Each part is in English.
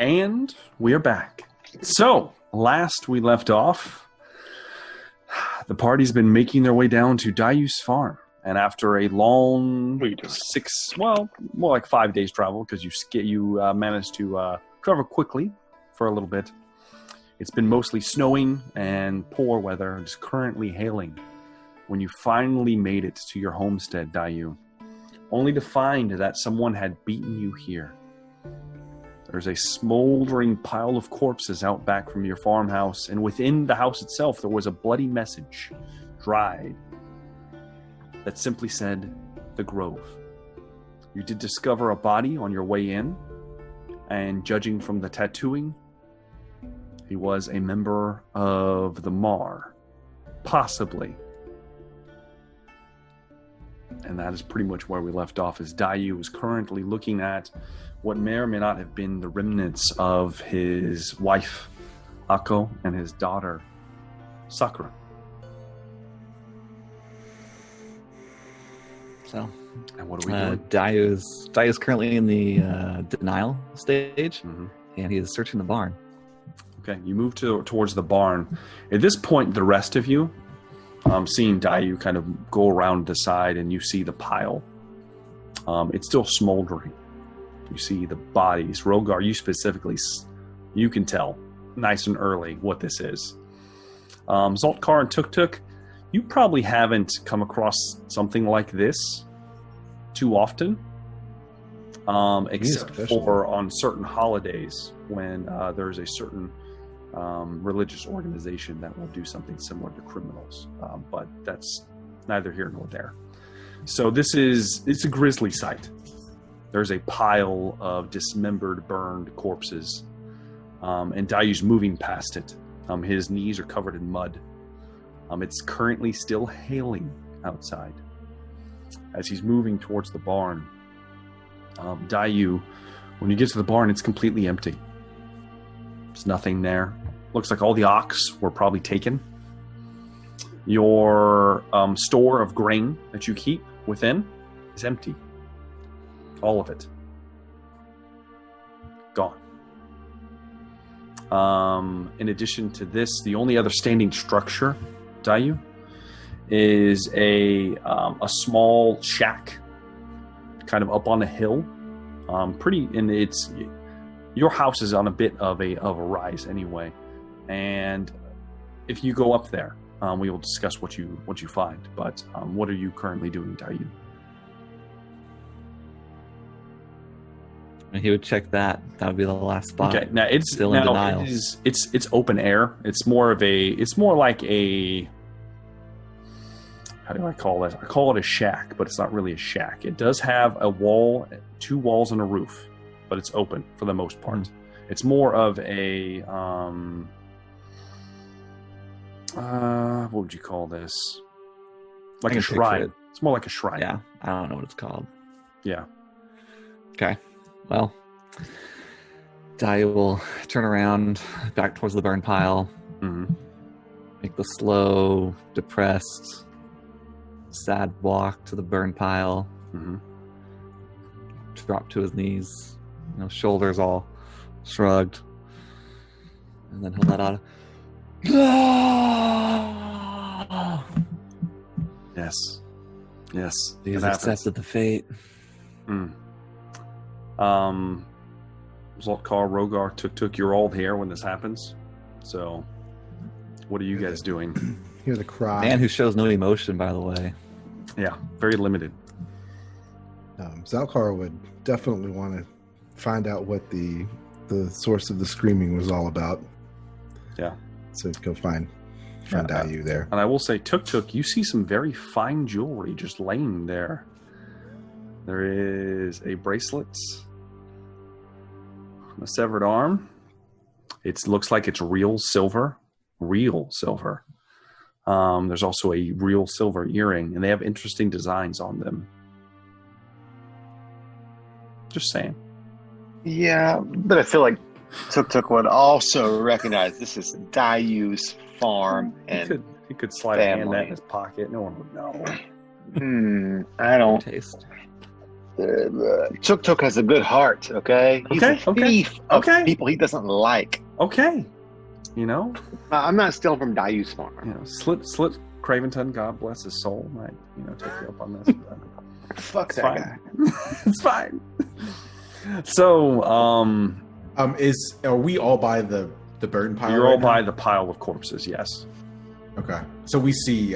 And we are back. So, last we left off, the party's been making their way down to Dayu's farm. And after a long more like 5 days travel, because you managed to travel quickly for a little bit. It's been mostly snowing and poor weather. It's currently hailing. When you finally made it to your homestead, Dayu, only to find that someone had beaten you here. There's a smoldering pile of corpses out back from your farmhouse, and within the house itself there was a bloody message, dried, that simply said, "The Grove." You did discover a body on your way in, and judging from the tattooing, he was a member of the Mar, possibly. And that is pretty much where we left off, as Dayu is currently looking at what may or may not have been the remnants of his wife, Ako, and his daughter, Sakura. So, and what are we doing? Dayu's currently in the denial stage, and he is searching the barn. Okay, you move towards the barn. At this point, the rest of you, seeing Dayu kind of go around the side, and you see the pile. It's still smoldering. You see the bodies. Rogar, you specifically, you can tell nice and early what this is. Zoltkar and Tuk-Tuk, you probably haven't come across something like this too often, except for on certain holidays when there's a certain religious organization that will do something similar to criminals. But that's neither here nor there. So it's a grisly sight. There's a pile of dismembered, burned corpses, and Dayu's moving past it. His knees are covered in mud. It's currently still hailing outside. As he's moving towards the barn, Dayu, when you get to the barn, it's completely empty. There's nothing there. Looks like all the ox were probably taken. Your store of grain that you keep within is empty. All of it. Gone. In addition to this, the only other standing structure, Dayu, is a small shack, kind of up on a hill. Your house is on a bit of a rise anyway, and if you go up there, we will discuss what you find. But what are you currently doing, Dayu? And he would check that. That would be the last spot. Okay, now it's still in denial. It's open air. It's more like a. How do I call it? I call it a shack, but it's not really a shack. It does have a wall, 2 walls, and a roof, but it's open for the most part. It's more of a what would you call this? Like a shrine. It's more like a shrine. Yeah, I don't know what it's called. Yeah. Okay. Well, Dayu will turn around back towards the burn pile. Make the slow, depressed, sad walk to the burn pile. Drop to his knees, shoulders all shrugged, and then he'll let out Yes. He's accepted the fate. Zoltkar, Rogar, Tuk-Tuk, you're all here when this happens. So, what are you guys doing? Hear the cry. Man who shows no emotion, by the way. Yeah, very limited. Zoltkar would definitely want to find out what the source of the screaming was all about. Yeah. So go find Dayu there. And I will say, Tuk-Tuk, you see some very fine jewelry just laying there. There is a bracelet, a severed arm. It looks like it's real silver. There's also a real silver earring, and they have interesting designs on them. Just saying. Yeah, but I feel like Tuk-Tuk would also recognize this is Dayu's farm, and he could slide a hand in his pocket. No one would know. I don't. Taste. Tuk Tuk has a good heart, okay? He's a thief of people he doesn't like. Okay. You know? I'm not stealing from Dayu's farm. You know, Slit Craventon, God bless his soul, might, take you up on this. Fuck that guy. It's fine. So, are we all by the burn pile? You're all by the pile of corpses, yes. Okay. So we see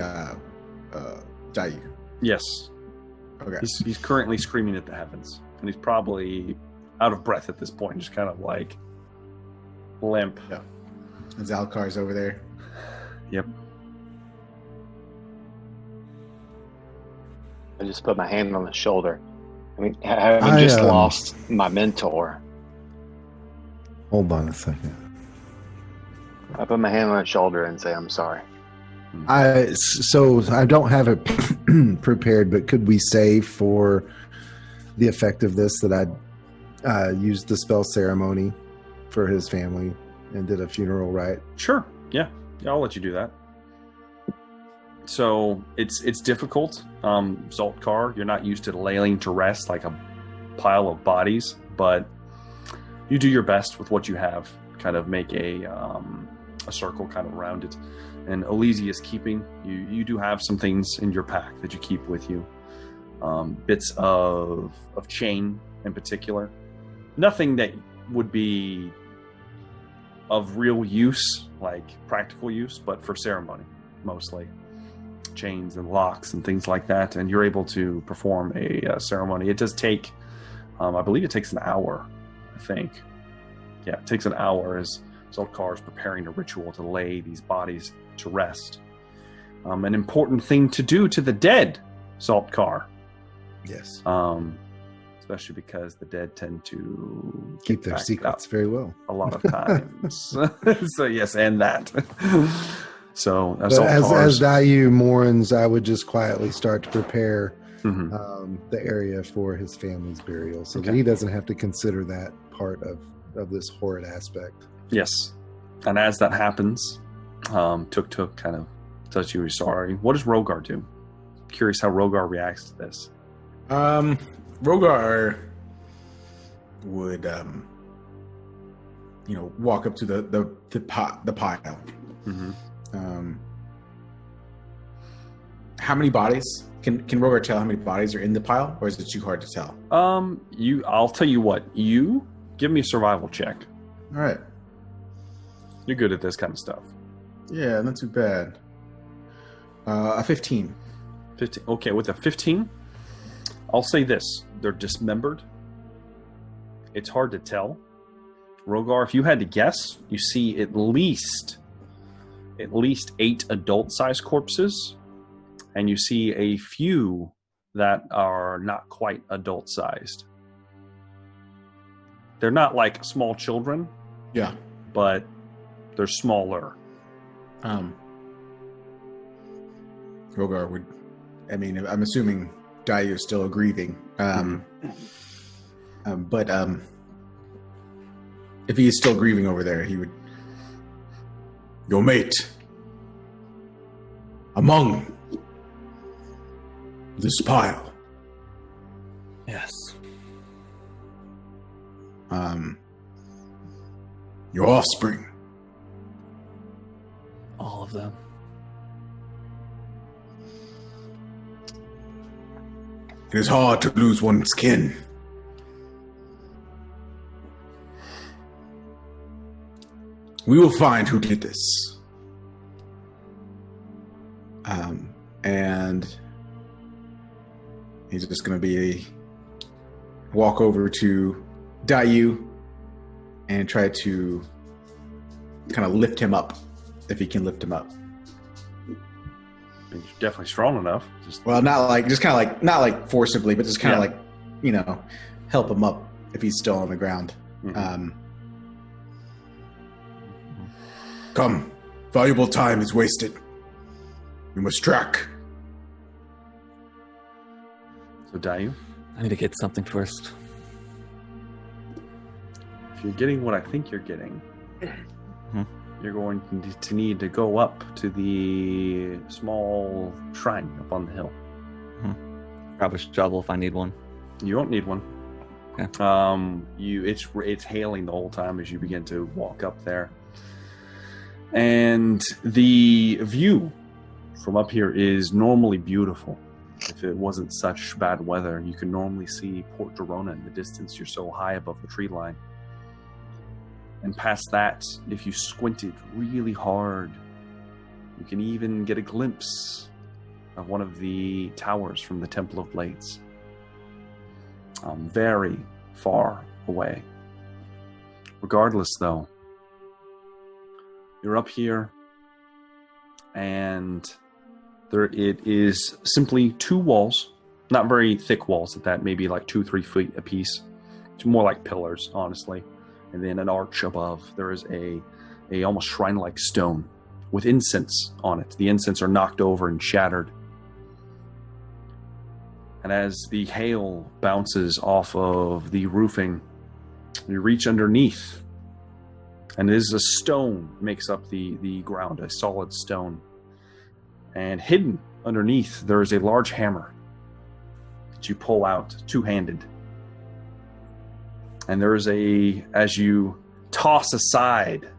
Dayu. Yes. Okay. He's currently screaming at the heavens, and he's probably out of breath at this point, just kind of like limp. Yeah. And Zalkar's over there. Yep. I just put my hand on his shoulder. I mean, having just lost my mentor. Hold on a second. I put my hand on his shoulder and say, I'm sorry. So I don't have it prepared, but could we say for the effect of this that I used the spell ceremony for his family and did a funeral rite? Sure. Yeah, I'll let you do that. So it's difficult. Zaltkar, you're not used to laying to rest like a pile of bodies, but you do your best with what you have. Kind of make a circle kind of around it. And Elysia is keeping. You do have some things in your pack that you keep with you. Bits of chain in particular. Nothing that would be of real use, like practical use, but for ceremony, mostly. Chains and locks and things like that. And you're able to perform a ceremony. It does take, I believe it takes an hour, I think. Yeah, it takes an hour as Zaltkar is preparing a ritual to lay these bodies to rest. An important thing to do to the dead, Zaltkar. Yes. Especially because the dead tend to keep their secrets very well. A lot of times. So yes, and that. So as Dayu mourns, I would just quietly start to prepare the area for his family's burial, so that he doesn't have to consider that part of this horrid aspect. Yes, and as that happens, Tuk kind of tells you he's sorry. What does Rogar do? Curious how Rogar reacts to this. Rogar would, walk up to the pile. Mm-hmm. How many bodies? Can Rogar tell how many bodies are in the pile, or is it too hard to tell? I'll tell you what. You give me a survival check. All right. You're good at this kind of stuff. Yeah, not too bad. A 15. 15. Okay, with a 15, I'll say this. They're dismembered. It's hard to tell. Rogar, if you had to guess, you see at least 8 adult-sized corpses, and you see a few that are not quite adult-sized. They're not like small children. Yeah. But they're smaller. Rogar would... I'm assuming Dayu is still grieving. But if he is still grieving over there, he would... Your mate. Among this pile. Yes. Your offspring. All of them. It is hard to lose one's kin. We will find who did this. And he's just going to walk over to Dayu and try to kind of lift him up, if he can lift him up. He's definitely strong enough. Not like forcibly, but just kind of help him up if he's still on the ground. Mm-hmm. Come, valuable time is wasted. We must track. So Dayu? I need to get something first. If you're getting what I think you're getting, you're going to need to go up to the small shrine up on the hill. Grab a shovel if I need one. You don't need one. Okay. It's hailing the whole time as you begin to walk up there. And the view from up here is normally beautiful. If it wasn't such bad weather, you can normally see Port Dorona in the distance. You're so high above the tree line. And past that, if you squinted really hard, you can even get a glimpse of one of the towers from the Temple of Blades. Very far away. Regardless, though, you're up here, and it is simply two walls, not very thick walls at that, maybe like 2-3 feet apiece. It's more like pillars, honestly. And then an arch above. There is a almost shrine-like stone with incense on it. The incense are knocked over and shattered. And as the hail bounces off of the roofing, you reach underneath. And it is a stone makes up the ground, a solid stone. And hidden underneath, there is a large hammer that you pull out, two-handed. And there is as you toss aside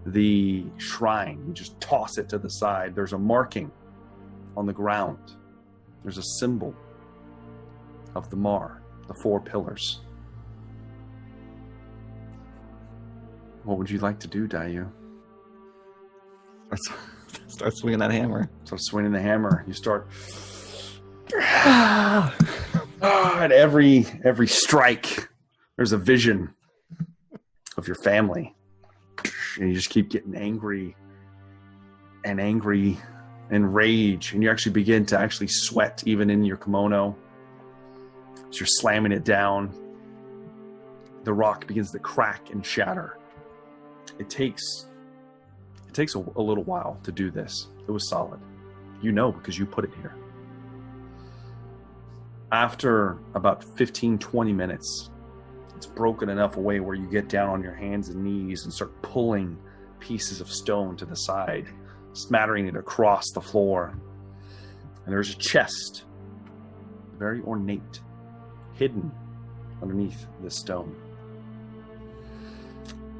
the shrine, you just toss it to the side, there's a marking on the ground. There's a symbol of the Mar, the 4 pillars. What would you like to do, Dayu? Start swinging that hammer. Start swinging the hammer. You start... At every strike, there's a vision of your family. And you just keep getting angry and rage. And you actually begin to sweat even in your kimono. As you're slamming it down, the rock begins to crack and shatter. It takes a little while to do this. It was solid. You know, because you put it here. After about 15-20 minutes, it's broken enough away where you get down on your hands and knees and start pulling pieces of stone to the side, smattering it across the floor. And there's a chest, very ornate, hidden underneath this stone.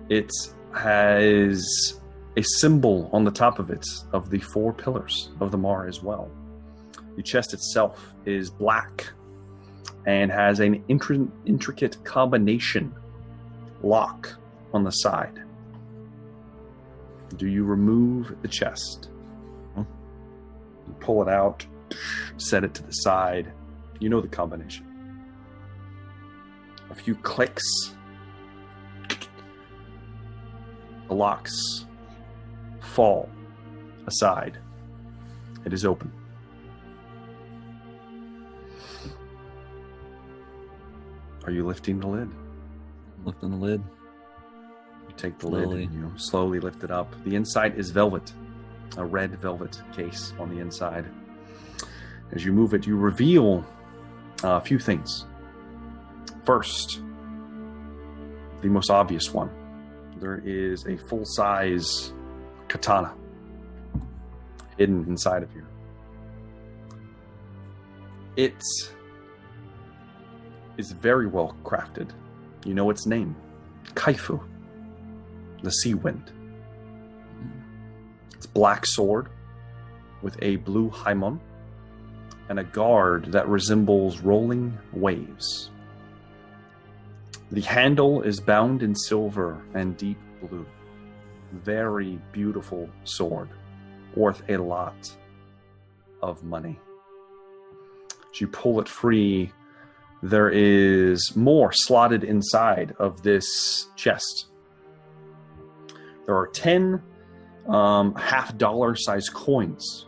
It has a symbol on the top of it of the 4 pillars of the Mar as well. The chest itself is black and has an intricate combination lock on the side. Do you remove the chest? You pull it out, set it to the side. You know the combination. A few clicks. The locks fall aside. It is open. Are you lifting the lid? Lifting the lid. You take the lid and you slowly lift it up. The inside is velvet, a red velvet case on the inside. As you move it, you reveal a few things. First, the most obvious one. There is a full-size katana hidden inside of you. It is very well crafted. You know its name, Kaifu, the Sea Wind. It's a black sword with a blue haimon and a guard that resembles rolling waves. The handle is bound in silver and deep blue. Very beautiful sword, worth a lot of money. As you pull it free, there is more slotted inside of this chest. There are 10 half-dollar size coins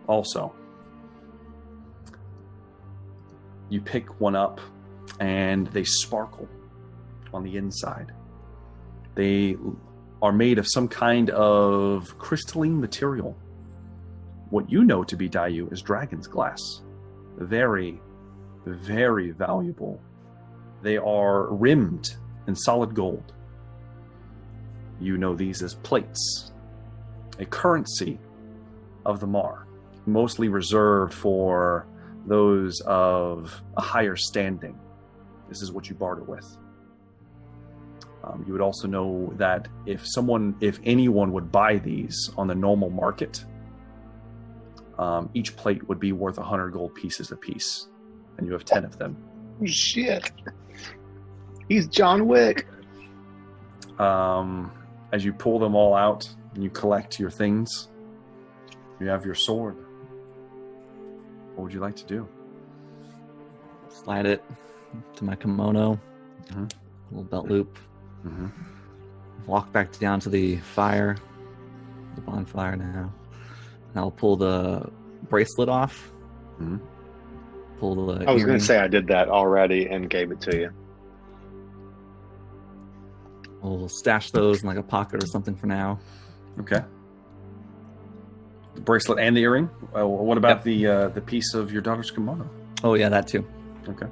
also. You pick one up and they sparkle on the inside. They are made of some kind of crystalline material. What you know to be Dayu is dragon's glass. Very, very valuable. They are rimmed in solid gold. You know these as plates, a currency of the Mar, mostly reserved for those of a higher standing. This is what you barter with. You would also know that if anyone would buy these on the normal market, each plate would be worth 100 gold pieces apiece, and you have 10 of them. Shit. He's John Wick. As you pull them all out and you collect your things, you have your sword. What would you like to do? Slide it to my kimono, little belt loop. Walk back down to the fire, the bonfire now. And I'll pull the bracelet off. Pull the I was going earring. to say I did that already and gave it to you. We'll stash those in like a pocket or something for now. Okay. The bracelet and the earring. What about the piece of your daughter's kimono? Oh yeah, that too. Okay.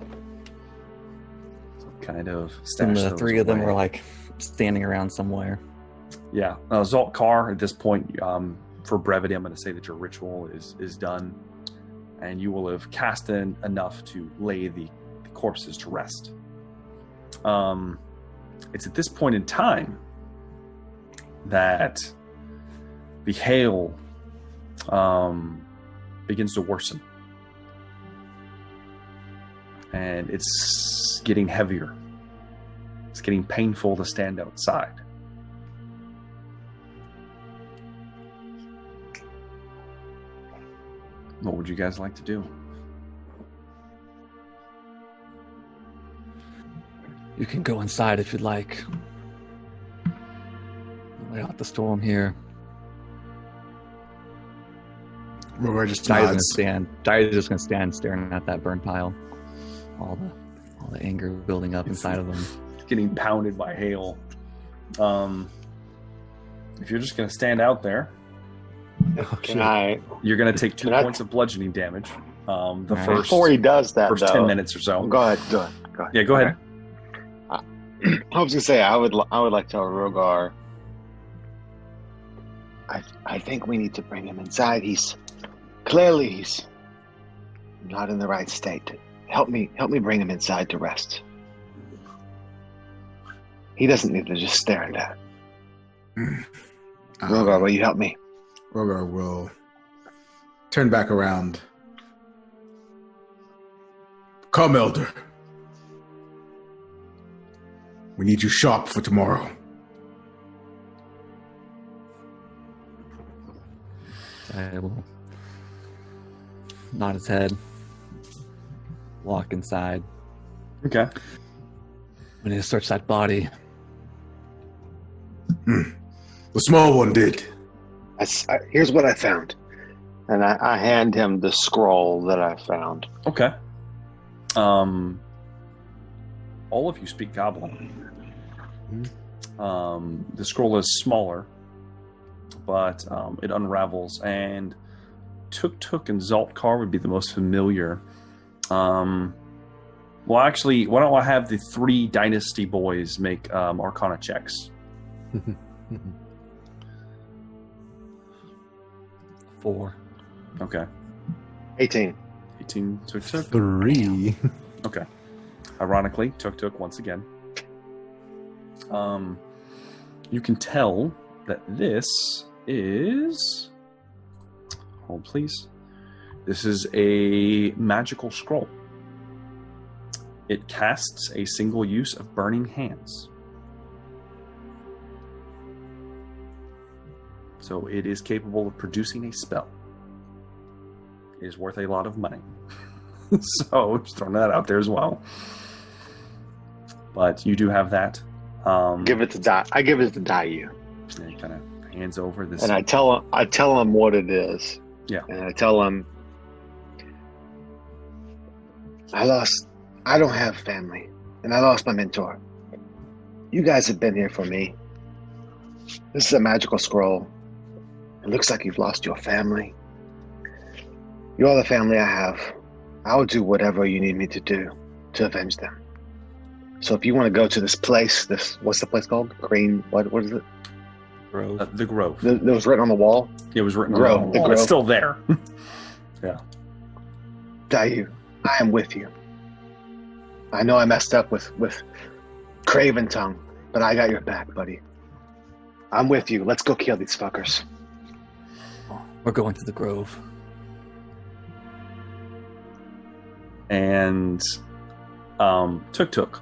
So kind of stash And the those three of them away. were like standing around somewhere. Yeah. Zalt Kar, at this point, for brevity, I'm going to say that your ritual is done, and you will have cast in enough to lay the corpses to rest. It's at this point in time that the hail begins to worsen, and it's getting heavier. It's getting painful to stand outside. What would you guys like to do? You can go inside if you'd like. Lay out the storm here. Rogar just Dai's nods. just gonna stand staring at that burn pile. All the anger building up inside of him. Getting pounded by hail. If you're just going to stand out there, Can I? you're going to take 2 Can I- points of bludgeoning damage. The Right. first Before he does that, first though, 10 minutes or so. Go ahead. Yeah, go ahead. I was gonna say I would like to tell Rogar. I think we need to bring him inside. He's not in the right state. Help me bring him inside to rest. He doesn't need to just stare at that. Rogar, will you help me? Rogar will turn back around. Come, Elder. We need you sharp for tomorrow. I will nod his head, walk inside. Okay. We need to search that body. The small one did. Here's what I found, and I hand him the scroll that I found. Okay. All of you speak Goblin. The scroll is smaller, but it unravels, and Tuk and Zaltkar would be the most familiar. Well, actually, why don't I have the 3 Dynasty boys make Arcana checks? 4. Okay. 18. 18 Tuk. 3. Okay. Ironically, Tuk once again. You can tell that this is... Hold, please. This is a magical scroll. It casts a single use of Burning Hands. So it is capable of producing a spell. It is worth a lot of money. So just throwing that out there as well. But you do have that. Give it to Di. I give it to Dayu, And it kind of hands over this. and I tell him what it is. Yeah. And I tell him I don't have family, and I lost my mentor. You guys have been here for me. This is a magical scroll. It looks like you've lost your family. You're the family I have. I'll do whatever you need me to do to avenge them. So if you want to go to this place, what's the place called? Green, what is it? Grove. The Grove. That was written on the wall. It was written Grove, on the the wall. It's Grove. still there. Yeah. Dayu, I am with you. I know I messed up with Craven Tongue, but I got your back, buddy. I'm with you. Let's go kill these fuckers. We're going to the Grove. And Tuk Tuk,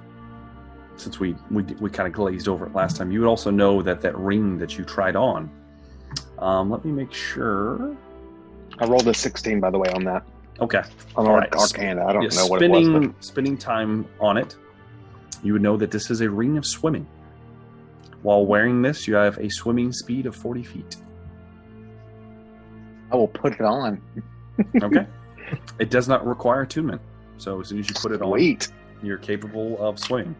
since we kind of glazed over it last time, you would also know that ring that you tried on. Let me make sure. I rolled a 16, by the way, on that. Okay. On All right. Arcana. I don't know what it was. Spending time on it, you would know that this is a ring of swimming. While wearing this, you have a swimming speed of 40 feet. I will put it on. Okay. It does not require attunement. So as soon as you put it on, you're capable of swimming.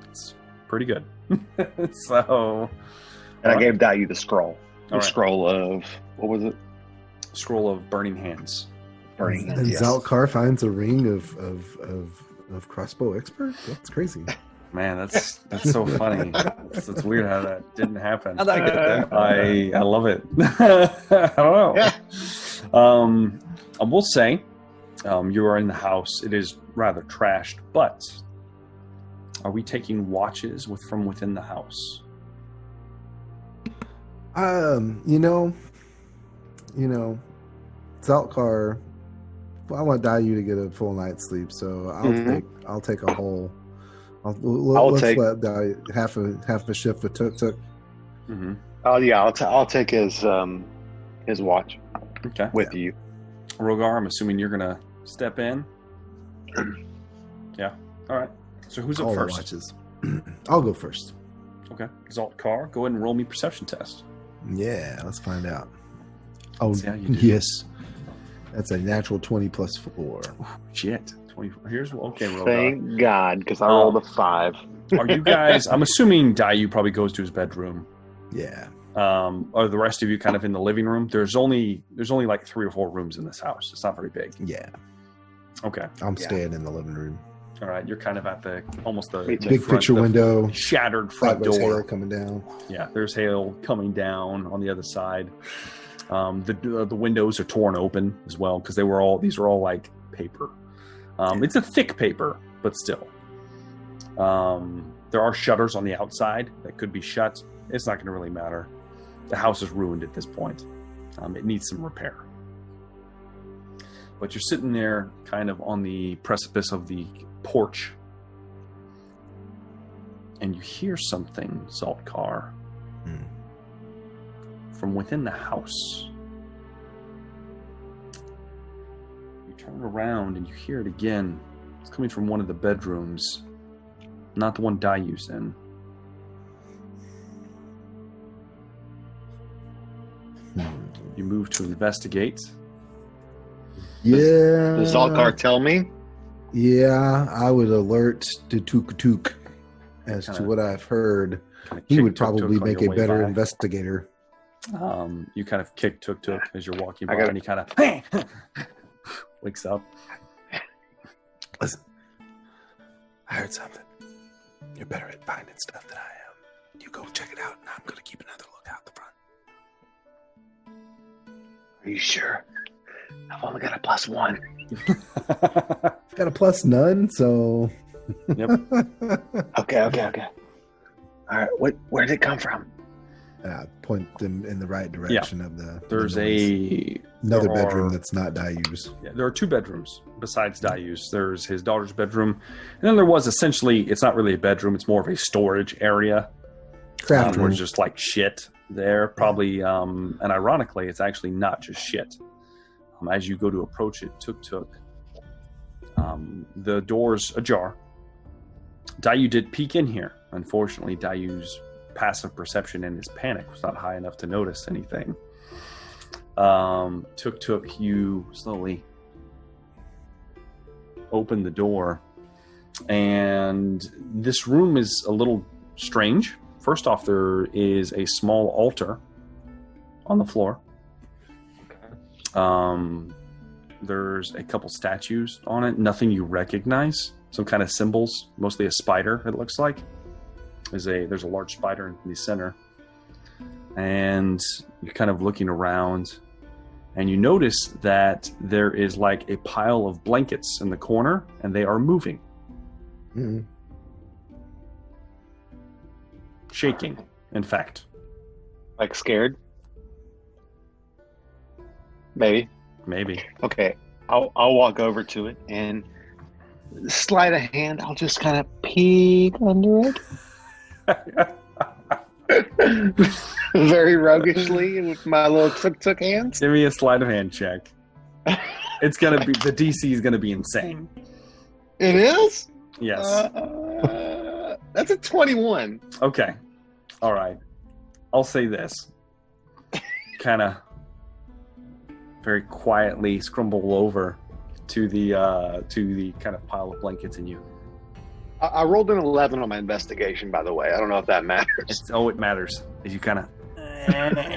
It's pretty good. So... And I gave Dayu the scroll. The right. Scroll of... What was it? Scroll of Burning Hands. Burning And Hands, yes. Zalkar finds a ring of crossbow expert? That's crazy. Man, that's so funny. It's weird how that didn't happen. How'd that get there? I love it. I don't know. Yeah. I will say, you are in the house. It is rather trashed, but are we taking watches from within the house? You know, Zalkar. I want Dayu to get a full night's sleep, so I'll take a whole. Let's let Dayu half a shift with Tuk Tuk. Mm-hmm. Oh yeah, I'll take his watch. Okay. With you, Rogar. I'm assuming you're gonna step in. Yeah. All right. So who's up first? Watches. I'll go first. Okay. Zaltkar, go ahead and roll me perception test. Yeah, let's find out. Oh, you do. yes. That's a natural 20 plus 4. Shit. 24. Here's okay, Rogar. Thank God, because I rolled a 5. Are you guys? I'm assuming Dayu probably goes to his bedroom. Yeah. Are the rest of you kind of in the living room? There's only like 3 or 4 rooms in this house. It's not very big. Yeah. Okay. I'm staying in the living room. All right. You're kind of at the big picture window, shattered front door. Hail coming down. Yeah. There's hail coming down on the other side. The windows are torn open as well because these are all like paper. It's a thick paper, but still. There are shutters on the outside that could be shut. It's not going to really matter. The house is ruined at this point. It needs some repair. But you're sitting there kind of on the precipice of the porch. And you hear something, Zaltkar, from within the house. You turn around and you hear it again. It's coming from one of the bedrooms. Not the one Dayu's in. You move to investigate. Yeah. Does Zaltkar tell me? Yeah, I would alert to Tuk Tuk as to what I've heard. He would probably make a better investigator. You kind of kick Tuk Tuk as you're walking by, and he kind of wakes up. Listen, I heard something. You're better at finding stuff than I am. You go check it out, and I'm going to keep another lookout the front. Are you sure? I've only got a +1. I've got a plus none, so... Yep. Okay. All right, where did it come from? Point them in the right direction of the... There's another bedroom that's not Dayu's. Yeah, there are 2 bedrooms besides Dayu's. There's his daughter's bedroom, and then there was essentially, it's not really a bedroom, it's more of a storage area. Craft room. Where it's just like shit there, probably, and ironically, it's actually not just shit. As you go to approach it, Tuk Tuk, the door's ajar. Dayu did peek in here. Unfortunately, Dayu's passive perception and his panic was not high enough to notice anything. Tuk Tuk, you slowly open the door, and this room is a little strange. First off, there is a small altar on the floor. There's a couple statues on it, nothing you recognize. Some kind of symbols, mostly a spider, it looks like. There's a large spider in the center. And you're kind of looking around, And you notice that there is like a pile of blankets in the corner, and they are moving. Mm. Shaking, in fact. Like scared? Maybe. Maybe. Okay, I'll walk over to it and sleight of hand. I'll just kind of peek under it, very roguishly with my little tuk hands. Give me a sleight of hand check. It's gonna be the DC is gonna be insane. It is? Yes. That's a 21. Okay. All right. I'll say this. Kind of very quietly scrumble over to the kind of pile of blankets in you. I rolled an 11 on my investigation, by the way. I don't know if that matters. It matters. As you kind of,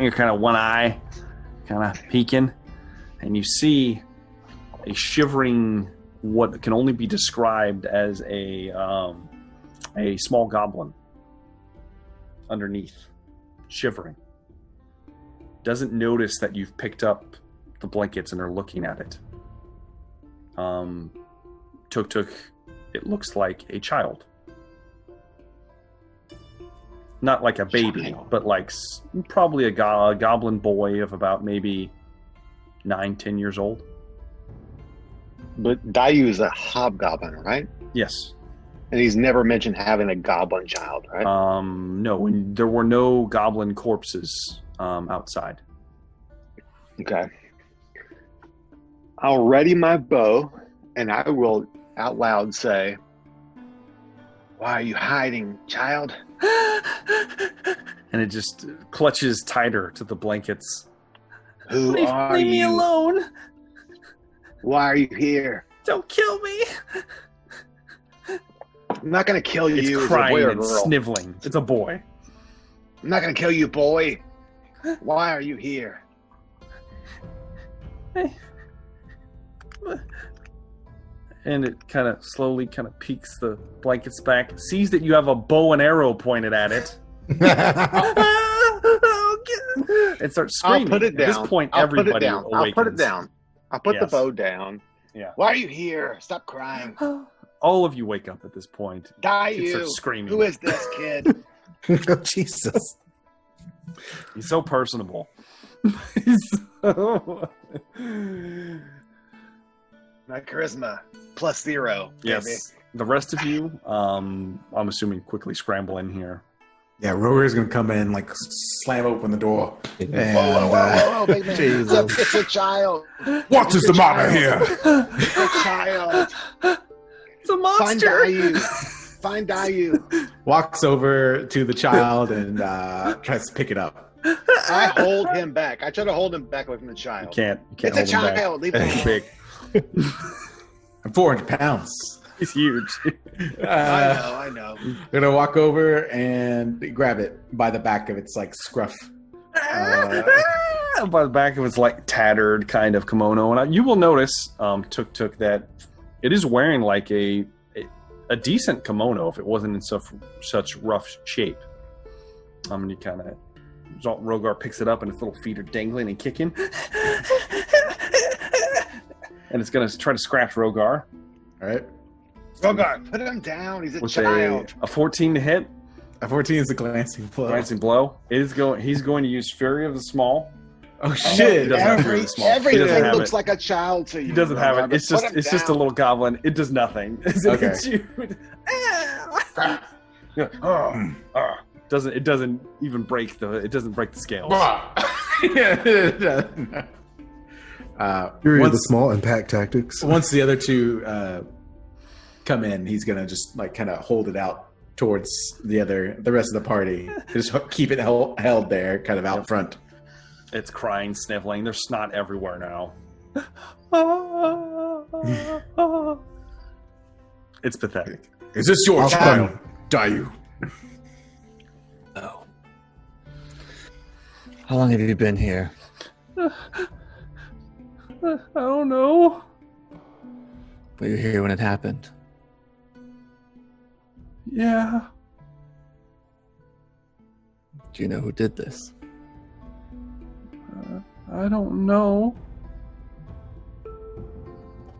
you're kind of one eye, kind of peeking, and you see a shivering, what can only be described as a small goblin underneath, shivering. Doesn't notice that you've picked up the blankets and are looking at it. Tuk, it looks like a child. Not like a baby, but like probably a goblin boy of about maybe 9-10 years old. But Dayu is a hobgoblin, right? Yes. And he's never mentioned having a goblin child, right? No, and there were no goblin corpses outside. Okay. I'll ready my bow, and I will out loud say, "Why are you hiding, child?" And it just clutches tighter to the blankets. Who are Leave you? me alone! Why are you here? Don't kill me! I'm not going to kill It's you, crying as a boy or and girl. sniveling. It's a boy. I'm not going to kill you, boy. Why are you here? And it kind of slowly kind of peeks the blankets back, sees that you have a bow and arrow pointed at it. It starts screaming. I'll put it down. At this point, I'll put it everybody down. awakens. I'll put it down. I'll put the Yes. bow down. Yeah. Why are you here? Stop crying. All of you wake up at this point. Die Kids you. start screaming. Who is this kid? Oh, Jesus. He's so personable. My charisma plus 0. Yes. Baby. The rest of you, I'm assuming, quickly scramble in here. Yeah, Roger's gonna come in, like slam open the door. And, Whoa, big man. Jesus. It's a child. what is the matter here? It's a child. It's a Find monster. Dayu. Find Dayu. Walks over to the child and tries to pick it up. I hold him back. I try to hold him back away from the You child. can't It's a hold him back. child. Leave him He's alone. big. I'm 400 pounds. He's huge. I know. I'm gonna walk over and grab it by the back of its like scruff. By the back of its like tattered kind of kimono, and you will notice, Tuk, that it is wearing like a decent kimono if it wasn't in such rough shape. And you kind of, Rogar picks it up and its little feet are dangling and kicking, and it's gonna try to scratch Rogar. All right. Rogar, put him down. He's a With child. a 14 to hit, A 14 is a glancing blow. glancing blow. He's going to use Fury of the Small. Oh He shit! doesn't have Fury of the Small. He doesn't Everything have looks it. like a child to you. He doesn't have Rogar, it. but It's put just him a down. little goblin. It does nothing. Okay. It doesn't even break the scales. Fury of the Once, small impact tactics. once the other two come in, he's gonna just like kind of hold it out towards the rest of the party. Just keep it held there, kind of out front. It's crying, sniveling. There's snot everywhere now. It's pathetic. Is this your I'll child? come. Dayu. Oh. How long have you been here? I don't know. Were you here when it happened? Yeah. Do you know who did this? I don't know.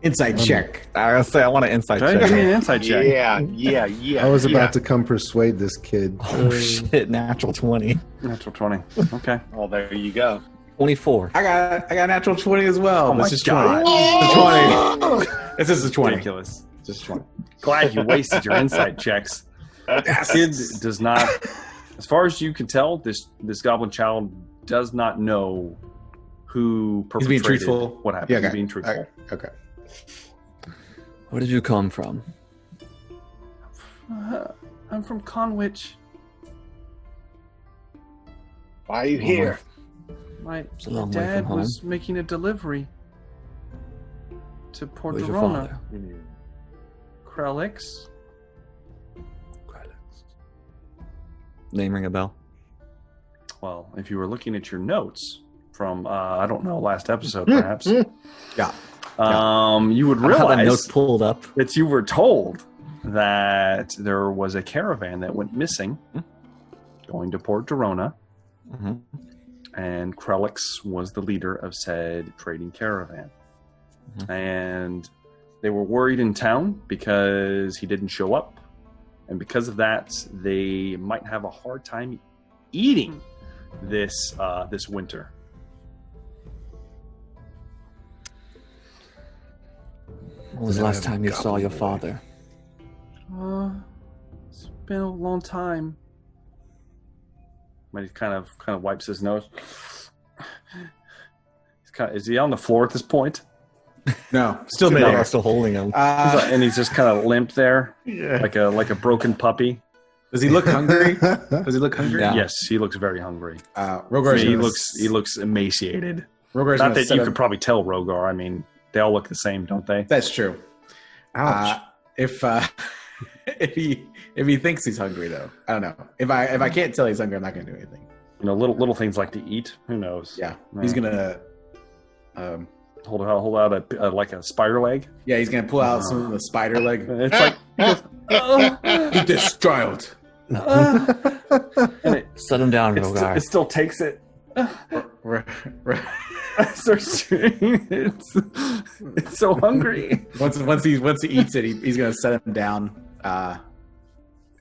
Insight check. I was say I want an insight Give me check. an insight check. Yeah. I was about to come persuade this kid. Oh shit! Natural 20. Natural 20. Okay. Oh, there you go. 24. I got natural 20 as well. Oh my This is God. 20. The 20. This is the 20. Ridiculous. Just 20. Glad you wasted your insight checks. This kid does not, as far as you can tell, this goblin child does not know who He's being perpetrated truthful. what happened. Yeah, okay. He's being truthful. Okay. Where did you come from? I'm from Conwich. Why are you here? My It's a long way dad from home. was making a delivery to Port Where's your Verona. father? Krelix. Name ring a bell? Well, if you were looking at your notes from, I don't know, last episode perhaps, Yeah. you would I don't have that notes realize pulled up. that you were told that there was a caravan that went missing going to Port Verona, Mm-hmm. and Krelix was the leader of said trading caravan. Mhm. And they were worried in town because he didn't show up, and because of that, they might have a hard time eating this winter. When was the last time you saw your father? It's been a long time. But he kind of wipes his nose. Is he on the floor at this point? No, still No, midair. I'm still holding him. And he's just kind of limp there, Yeah. like a broken puppy. Does he look hungry? Does he look hungry? Yeah. Yes, he looks very hungry. Rogar's He gonna- looks emaciated. Rogar's Not gonna that set you up- could probably tell Rogar. I mean, they all look the same, don't they? That's true. Ouch. If he thinks he's hungry though, I don't know. If I can't tell he's hungry, I'm not gonna do anything. You know, little things like to eat. Who knows? Yeah, No. he's gonna. hold out like a spider leg. Yeah, he's gonna pull out some of the spider leg. It's like he goes, "Oh." Eat this child. And Set him down, it Rogar. still takes it. I start shooting. It's so hungry. Once he eats it, he's gonna set him down,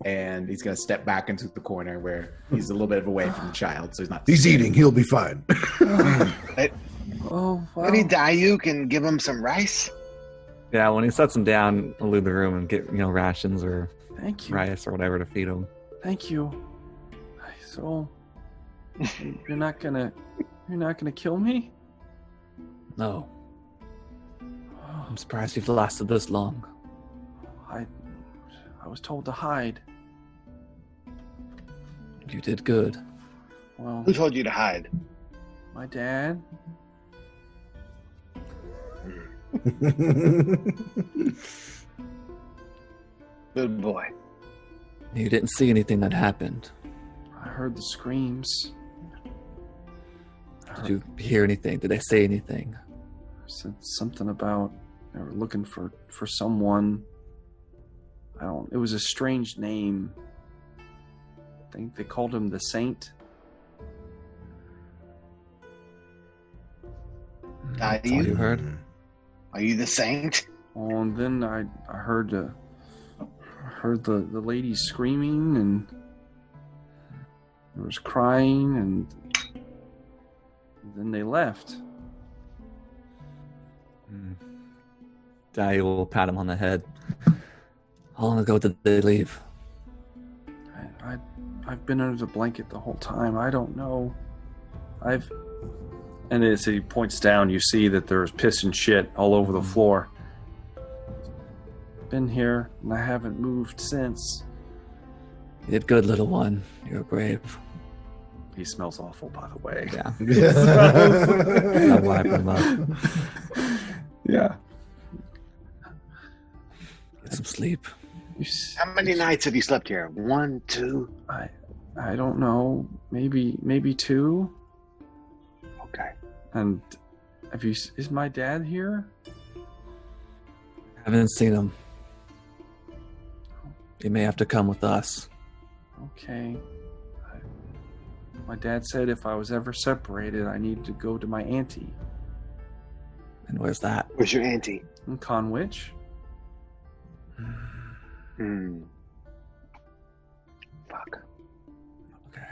and he's gonna step back into the corner where he's a little bit away from the child, so he's not. He's eating. He'll be fine. Oh, wow. Maybe Dayu can give him some rice. Yeah, when he sets him down, I'll leave the room and get rations or Thank you. rice or whatever to feed him. Thank you. So, you're not gonna kill me? No, Oh, I'm surprised you've lasted this long. I was told to hide. You did good. Well, Who told you to hide? my dad. Good boy. You didn't see anything that happened. I heard the screams. Did you hear anything? Did they say anything? Said something about they were looking for someone. It was a strange name. I think they called him the Saint. That's all you heard? Are you the saint? Oh, and then I heard the lady screaming, and there was crying, and then they left. Dai will pat him on the head. How long ago did they leave? I've been under the blanket the whole time. I don't know. And as he points down, you see that there's piss and shit all over the floor. Been here, and I haven't moved since. You did good, little one. You're brave. He smells awful, by the way. Yeah. I'll wipe him up. Yeah. Get some sleep. How many nights have you slept here? 1, 2? I don't know. Maybe 2. Okay. And is my dad here? Haven't seen him. You may have to come with us. Okay. My dad said if I was ever separated, I needed to go to my auntie. And where's that? Where's your auntie? In Conwich. Fuck. Okay.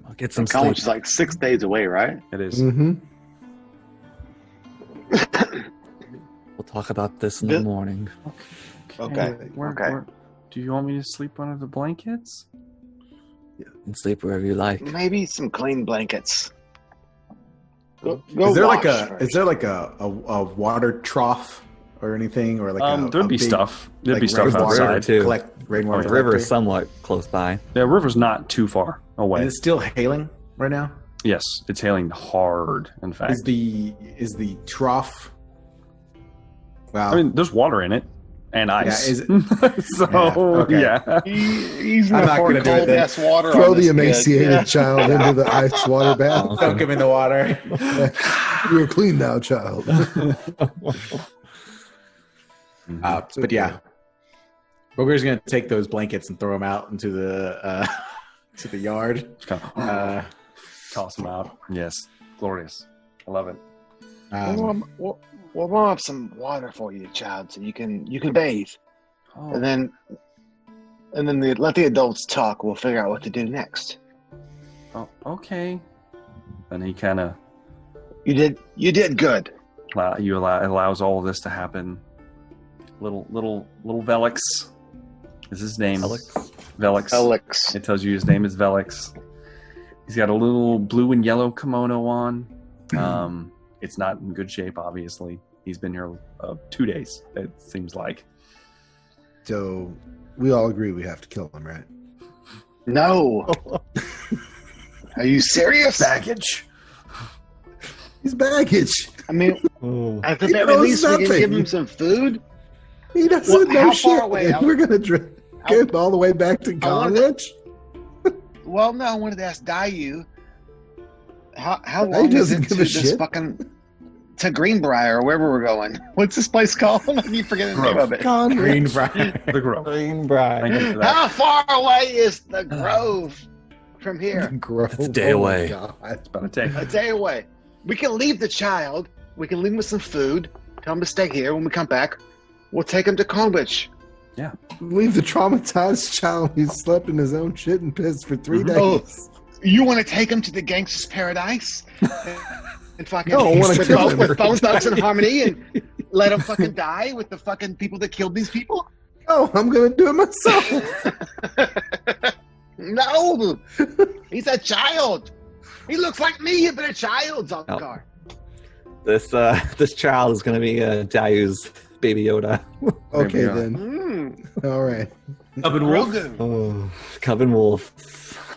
I'll get some College sleep. is like 6 days away, right? It is. Mm-hmm. We'll talk about this in the morning. Okay. Where, do you want me to sleep under the blankets? And sleep wherever you like. Maybe some clean blankets. Go Is there wash like first. a water trough or anything, or like There'd be big, stuff. There'd like be stuff rainwater outside. too. Rainwater The river collector? is somewhat close by. The river's not too far away. And it's still hailing right now. Yes, it's hailing hard. In fact, Is the trough? Wow. I mean, there's water in it and ice. is it? So okay. yeah. He's I'm gonna not pour gonna do it cold then. ass water Throw on the this emaciated kid. Yeah. child into the ice water bath. Dunk him in the water. You're clean now, child. But yeah, Booger's gonna take those blankets and throw them out into the to the yard. Just kind of toss them out. Yes, glorious. I love it. We'll warm up some water for you, child, so you can bathe, Oh, and then let the adults talk. We'll figure out what to do next. okay. And he kind of You did good. allows all of this to happen. Little Velix is his name. Velix. Alex. It tells you his name is Velix. He's got a little blue and yellow kimono on. It's not in good shape, obviously. He's been here 2 days, it seems like. So we all agree we have to kill him, right? No. Are you serious? Baggage. He's baggage. I mean, at the He very knows least, we can nothing. give him some food. He doesn't know how shit. far away? We're gonna get him all the way back to I wanted- college. Well, no, I wanted to ask Dayu. How He long is doesn't it give to a this shit. fucking to Greenbrier or wherever we're going? What's this place called? I keep forgetting the name of it. Greenbrier. The Grove. Greenbrier. Thank you for that. How far away is the Grove from here? Grove. It's a day Oh my away. God. It's about a day. A day away. We can leave the child. We can leave him with some food. Tell him to stay here. When we come back, we'll take him to Conwich. Leave the traumatized child who slept in his own shit and piss for 3 days. Oh. You want to take him to the gangster's paradise? And fucking No, I wanna kill him. with Bone Thugs and Harmony and let him fucking die with the fucking people that killed these people? Oh, I'm gonna do it myself. No! He's a child! He looks like me, but a child's on the Oh. car. This child is going to be Dayu's baby Yoda. Okay, go. then. Mm. All right. Up and Wolf. Grogu. Oh, Cub and Wolf,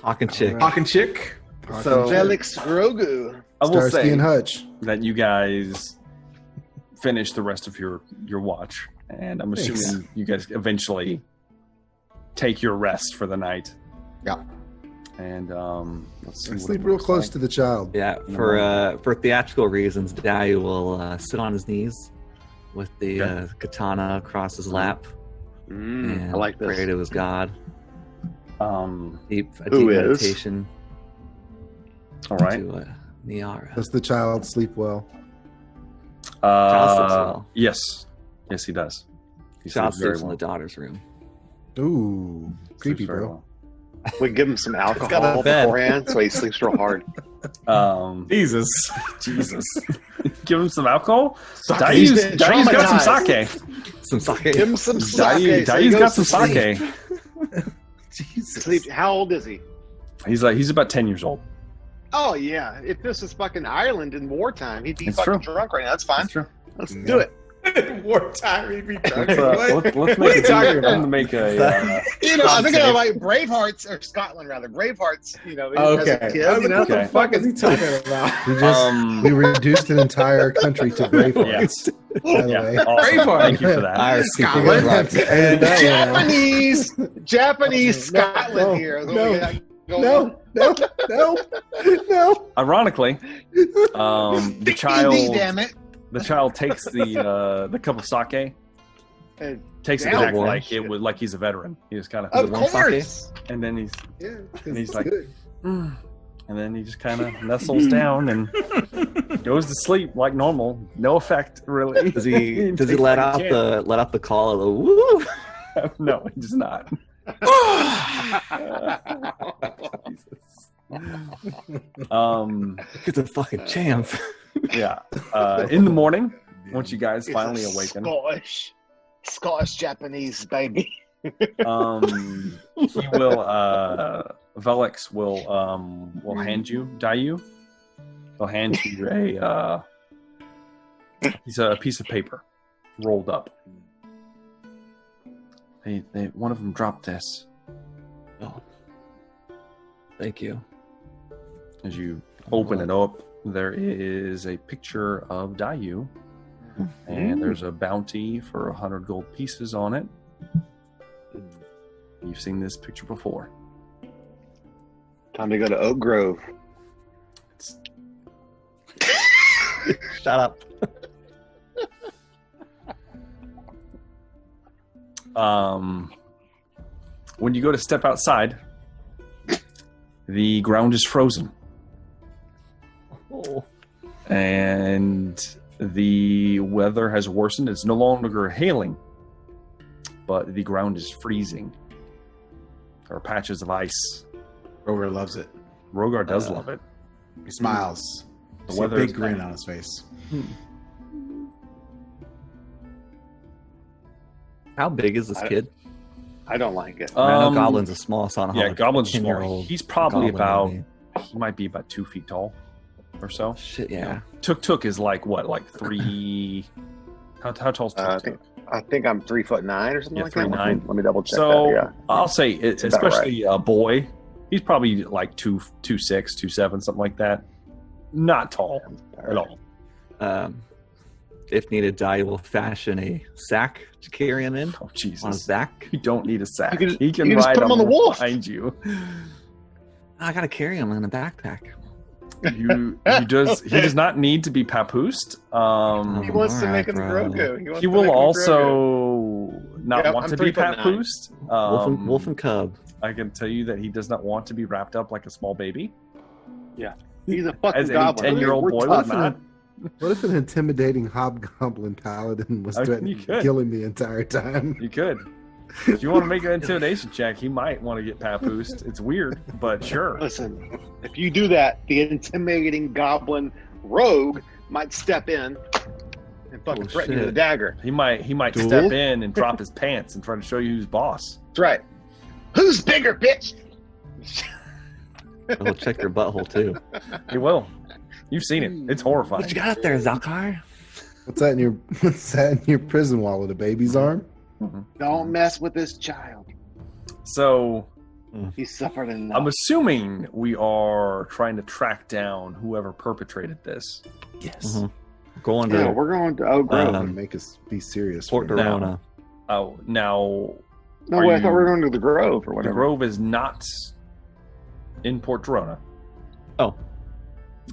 Hawk and Chick. Hawk and Chick. So Felix Grogu. I will Starsky say and Hutch. that you guys finish the rest of your watch, and I'm Thanks. assuming you guys eventually take your rest for the night. Yeah. And let's see. I what sleep it real looks close like. to the child. Yeah, for theatrical reasons, Dayu will sit on his knees with the Okay. katana across his lap and I like pray this. to his god. Deep Who is? meditation All right. to Niara. Does the child sleep well? Child sleeps well. Yes, yes, he does. He Child sleeps very sleeps in well. the daughter's room. Ooh, creepy, Sleeps very bro. We give him some got a alcohol bed. beforehand so he sleeps real hard. well. Jesus. Jesus. Give him some alcohol. He's Dayu's been got some traumatized. sake. Some sake. Give him some sake. Dayu's so he got goes some to sleep. sake. Jesus. Sleep. How old is he? He's about 10 years old. Oh yeah. If this was fucking Ireland in wartime, he'd be It's fucking true. drunk right now. That's fine. That's true. Let's do it. Wartime. He'd be drunk. Let's What? let's What are you make talking I'm about? gonna make a. You know, I'm thinking Sake. of like Bravehearts or Scotland rather. Bravehearts. You know, Okay. as a kid, I was you like, know. what the Okay. fuck is he talking about? We just we reduced an entire country to Braveheart. Yes. By the Yeah. way. Awesome. Braveheart. Thank you for that. Irish people Scotland. get rocked. And that one out. Japanese Scotland no, here. is what no, we got going No, on. no. Ironically, the child damn it. the child takes the cup of sake, And takes it Down. back like he's a veteran. He just kind of of course. and then he's Yeah, 'cause And he's it's like, good. And then he just kind of nestles down and goes to sleep like normal. No effect, really. Does he let out the call of the woo? No, he does not. It's a fucking champ. Yeah. In the morning, once you guys finally awaken, Scottish Japanese baby. he will Velix will hand you Dayu. He'll hand you a piece of paper rolled up. They one of them dropped this. Oh, thank you. As you open it up, there is a picture of Dayu, and there's a bounty for 100 gold pieces on it. You've seen this picture before. Time to go to Oak Grove. Shut up. When you go to step outside, the ground is frozen. Oh. And the weather has worsened. It's no longer hailing, but the ground is freezing. There are patches of ice. Rogar loves it. Rogar does love it. He smiles. The See a weather big is grin bad. on his face. How big is this kid? I don't like it. I know Goblin's a small son. Yeah, Goblin's small. 10-year-old He's probably goblin, maybe. he might be about 2 feet tall or so. Shit, yeah. Tuk is like what, like 3? How tall's Tuk? I think I'm 3'9" or something Yeah, like that. 3'9". Let me double check So that. Yeah. I'll say, about especially a boy, he's probably like 2'6", 2'7", something like that. Not tall at all. If needed, Dai will fashion a sack to carry him in Oh on his Jesus! back. You don't need a sack. You can- He can you can just ride put him on the wolf. behind you. I gotta carry him in a backpack. He does not need to be papoosed. He wants to Alright, make him bro. Grogu. He will also not Yep, want I'm to be 3'9". papoosed. Wolf and Cub. I can tell you that he does not want to be wrapped up like a small baby, He's a fucking as any goblin. 10-year-old We're boy tough. would not. What if an intimidating hobgoblin paladin was You threatening could. killing me the entire time? You could. If you want to make an intimidation check, he might want to get papoosed. It's weird, but sure. Listen, if you do that, the intimidating goblin rogue might step in and fucking threaten you with a shit. dagger. He might Duel? step in and drop his pants and try to show you who's boss. That's right. Who's bigger, bitch? He'll check your butthole too. He will. You've seen it. It's horrifying. What you got up there, Zalkar? What's that in your prison wallet? A baby's arm? Don't mess with this child. So He suffered enough. I'm assuming we are trying to track down whoever perpetrated this. Yes. Mm-hmm. Going Yeah, to we're going to Oak Grove. Make us be serious. Port for now. Dorona. Oh, now No, Are wait, I thought we were you- going to the Grove or the whatever. Grove is not in Port Dorona. Oh,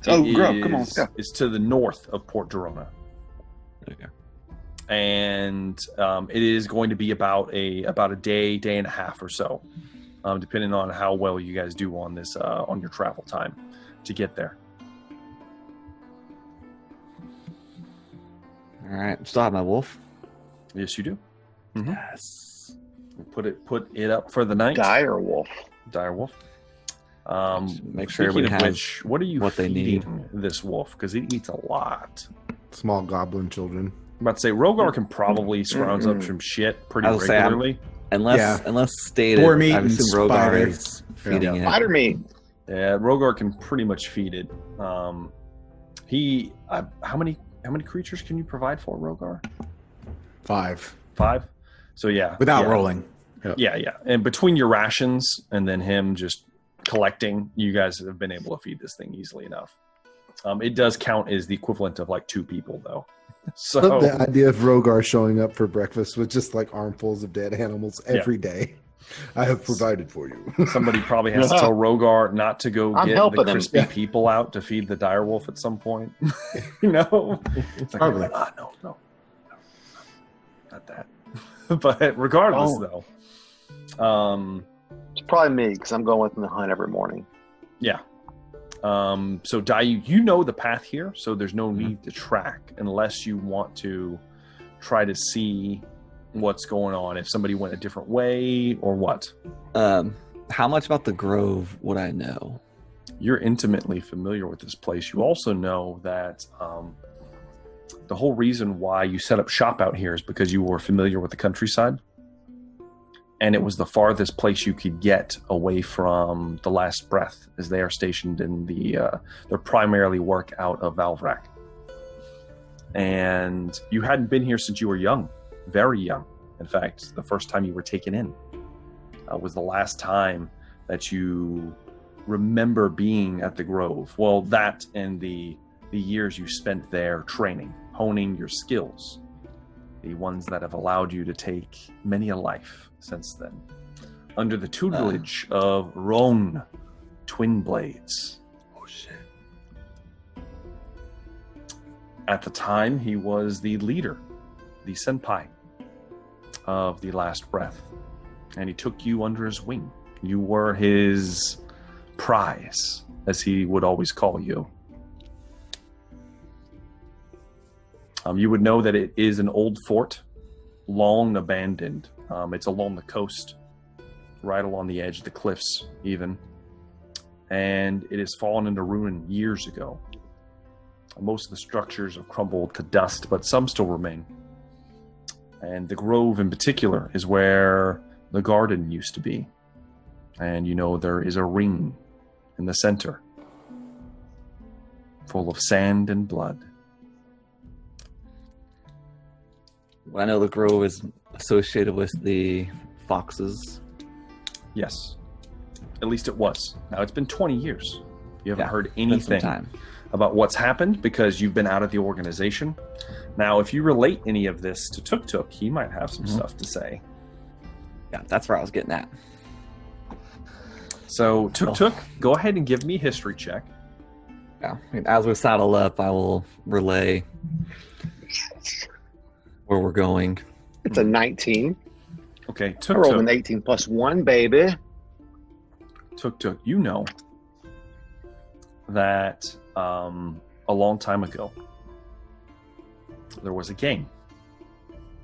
Oh, It Grove, come on, is- let's go. It's to the north of Port Dorona. okay. And it is going to be about a day and a half or so, depending on how well you guys do on this on your travel time to get there. All right, still have my wolf. Yes, you do. Yes. Put it up for the night. Dire Wolf. Dire wolf. Make sure Speaking everybody of has which, what are you what they feeding this wolf? Because it eats a lot. Small goblin children. I'm about to say Rogar can probably scrounge up some shit pretty I was saying, regularly. Unless stated, Boar meat I and assume Rogar spider. is feeding it. Spider meat. Yeah, Rogar can pretty much feed it. How many creatures can you provide for Rogar? 5 5. So yeah, without yeah. rolling. Yeah. And between your rations and then him just collecting, you guys have been able to feed this thing easily enough. It does count as the equivalent of like 2 people though. So Love the idea of Rogar showing up for breakfast with just like armfuls of dead animals every day. I have provided for you. somebody probably has to tell Rogar not to go I'm get the helping him. crispy people out to feed the direwolf at some point. You know? It's like, Probably. no. Not that. But regardless, Oh. though, It's probably me because I'm going with him to hunt every morning. yeah. So Dayu, you know the path here, so there's no need to track unless you want to try to see what's going on, if somebody went a different way or what. How much about the Grove would I know? You're intimately familiar with this place. You also know that the whole reason why you set up shop out here is because you were familiar with the countryside. And it was the farthest place you could get away from the Last Breath, as they are stationed in their primarily work out of Valvrak. And you hadn't been here since you were young, very young. In fact, the first time you were taken in was the last time that you remember being at the Grove. Well, that and the years you spent there training, honing your skills, the ones that have allowed you to take many a life since then, under the tutelage of Roan Twin Blades. Oh shit. At the time, he was the leader, the senpai of the Last Breath, and he took you under his wing. You were his prize, as he would always call you. You would know that it is an old fort, long abandoned. It's along the coast, right along the edge of the cliffs, even. And it has fallen into ruin years ago. Most of the structures have crumbled to dust, but some still remain. And the Grove in particular is where the garden used to be. And you know there is a ring in the center, full of sand and blood. Well, I know the Grove is associated with the foxes. Yes. At least it was. Now, it's been 20 years. You haven't heard Been some anything time. about what's happened because you've been out of the organization. Now, if you relate any of this to Tuk Tuk, he might have some stuff to say. Yeah, that's where I was getting at. So, Tuk Tuk, go ahead and give me a history check. Yeah, I mean, as we saddle up, I will relay where we're going. It's a 19. Okay, I Tuk rolled Tuk. an 18 plus 1, baby. Tuk Tuk, you know that a long time ago, there was a game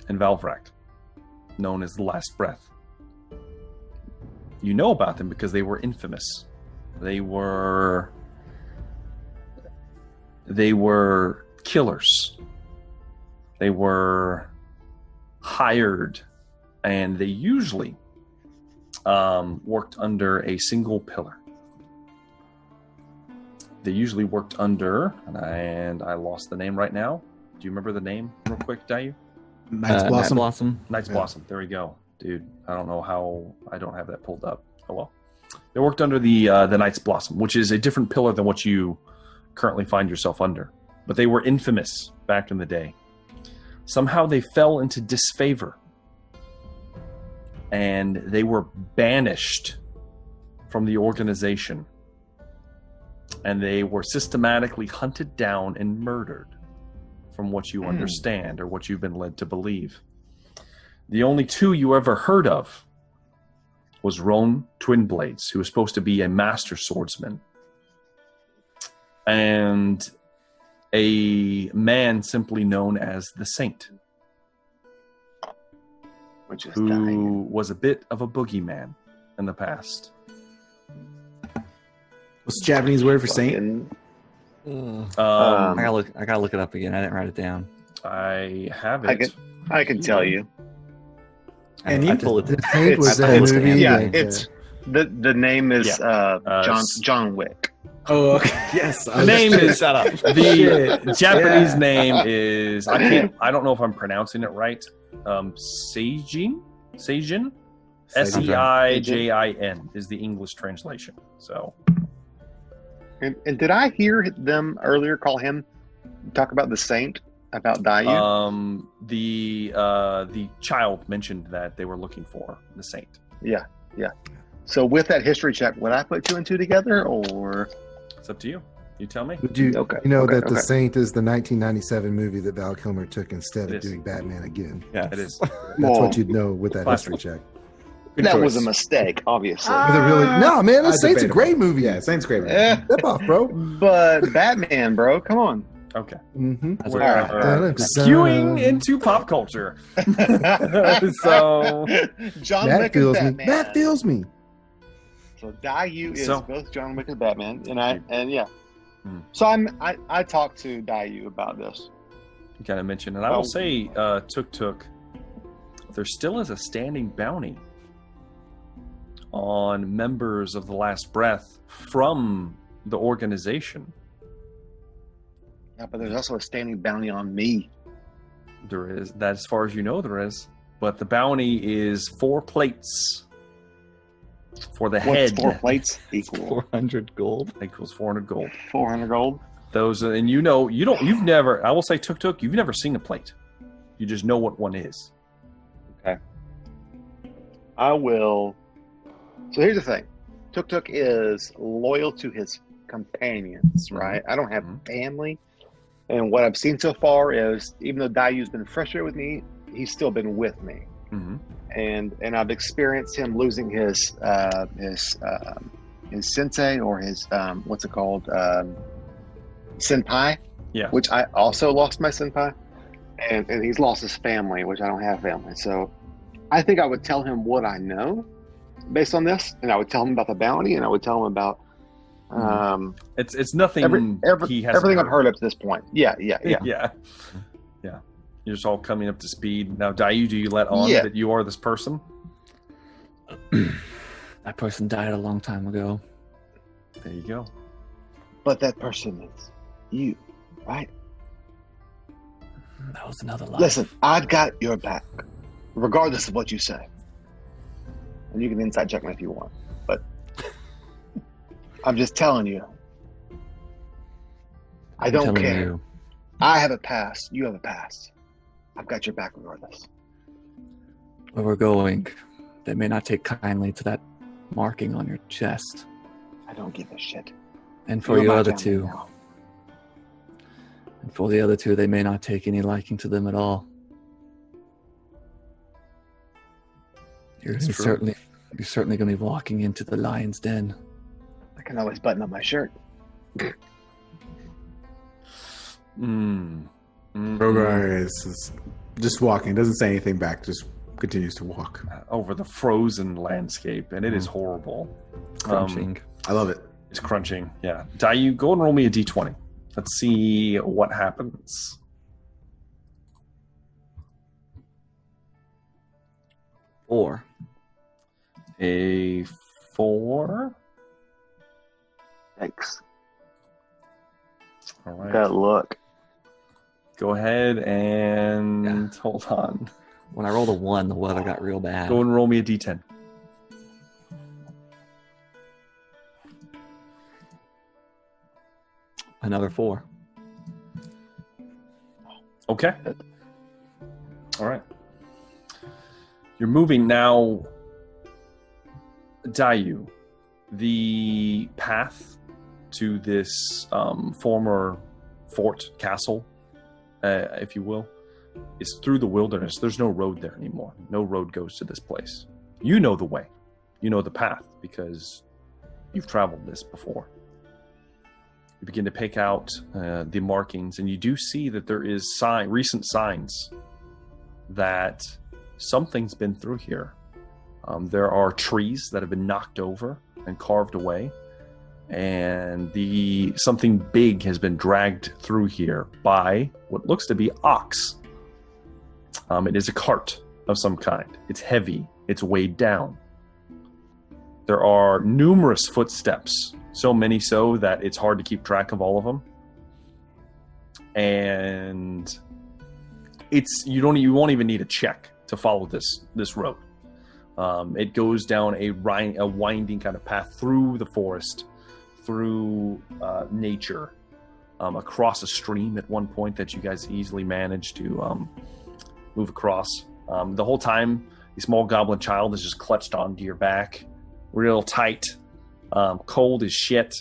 in Valvrak known as the Last Breath. You know about them because they were infamous. They were killers. They were hired, and they usually worked under a single pillar. They usually worked under, and I lost the name right now. Do you remember the name real quick, Dayu? Night's Blossom. Night Blossom. Knight's Blossom. There we go. Dude, I don't know how I don't have that pulled up. Oh well. They worked under the Knight's Blossom, which is a different pillar than what you currently find yourself under. But they were infamous back in the day. Somehow they fell into disfavor. And they were banished from the organization. And they were systematically hunted down and murdered, from what you understand or what you've been led to believe. The only two you ever heard of was Roan Twin Blades, who was supposed to be a master swordsman, and a man simply known as the Saint, Which is who dying. was a bit of a boogeyman in the past. What's the Japanese word for saint? Fucking- I gotta look it up again. I didn't write it down. I have I it. I can tell you. And I you- pulled it. The Saint was It's- that it's- movie. Yeah, like, it's the name is Uh, John Wick. Oh, okay. Yes. The name is Shut up. the Japanese Yeah. name is I don't know if I'm pronouncing it right. Seijin? Seijin is the English translation. So And did I hear them earlier call him talk about the saint about Dayu? the child mentioned that they were looking for the Saint. Yeah. So with that history check, would I put two and two together, or It's up to you. You tell me. Would you, Okay, you know okay, that The okay. Saint is the 1997 movie that Val Kilmer took instead It of is. doing Batman again. Yeah, It is. That's Well, what you'd know with that classic. history check. Good that choice. was a mistake, obviously. Was it really? No, man. That's Saints a Debatable. great movie. Yeah, Saints great movie. Step off, bro. But Batman, bro, come on. Okay. Mm-hmm. That's We're right. skewing into pop culture. So John That Wick feels and me. Batman. That feels me. So Dayu is So- both John Wick and Batman, and yeah. Hmm. So I talked to Dayu about this. you kind of mentioned, and I will say, Tuk, there still is a standing bounty on members of the Last Breath from the organization. Yeah, but there's also a standing bounty on me. There is that, as far as you know, there is. But the bounty is 4 plates for the What's head. 4 plates equal? 400 gold. Equals 400 gold. 400 gold. Those, and you've never. I will say, Tuk, you've never seen a plate. You just know what one is. I will. So here's the thing. Tuk is loyal to his companions, right? I don't have Mhm. family. And what I've seen so far is, even though Dayu's been frustrated with me, he's still been with me. Mm-hmm. And I've experienced him losing his sensei, or his what's it called, senpai. Yeah. Which I also lost my senpai, and he's lost his family, which I don't have family. So I think I would tell him what I know based on this, and I would tell him about the bounty, and I would tell him about It's nothing. everything I've heard up to this point. Yeah. yeah. You're just all coming up to speed now. Dayu, do you let on Yeah. that you are this person? That person died a long time ago. There you go. But that person is you, right? That was another life. Listen, I've got your back, regardless of what you say. And you can inside check me if you want, but I'm just telling you. I I'm don't telling care. you, I have a past. You have a past. I've got your back regardless. where we're going, they may not take kindly to that marking on your chest. I don't give a shit. And for You're your my other family two, now. and for the other two, they may not take any liking to them at all. You're It's true. certainly going to be walking into the lion's den. I can always button up my shirt. Rogar is just walking, doesn't say anything back, just continues to walk. Over the frozen landscape, and it is horrible. Crunching. I love it. It's crunching. Yeah. Dayu, go and roll me a d20. Let's see what happens. Or A 4. Thanks. All right. That look. Go ahead and hold on. when I rolled a 1, the weather got real bad. Go and roll me a d10. Another 4. Okay. All right. You're moving now. Dayu, the path to this former fort castle, if you will, is through the wilderness. There's no road there anymore. No road goes to this place. You know the way. You know the path because you've traveled this before. You begin to pick out the markings, and you do see that there is recent signs that something's been through here. There are trees that have been knocked over and carved away, and something big has been dragged through here by what looks to be ox. It is a cart of some kind. It's heavy. It's weighed down. There are numerous footsteps, so many so that it's hard to keep track of all of them. And you won't even need a check to follow this road. It goes down a winding kind of path through the forest, through nature, across a stream at one point that you guys easily managed to move across. The whole time, the small goblin child is just clutched onto your back, real tight, cold as shit,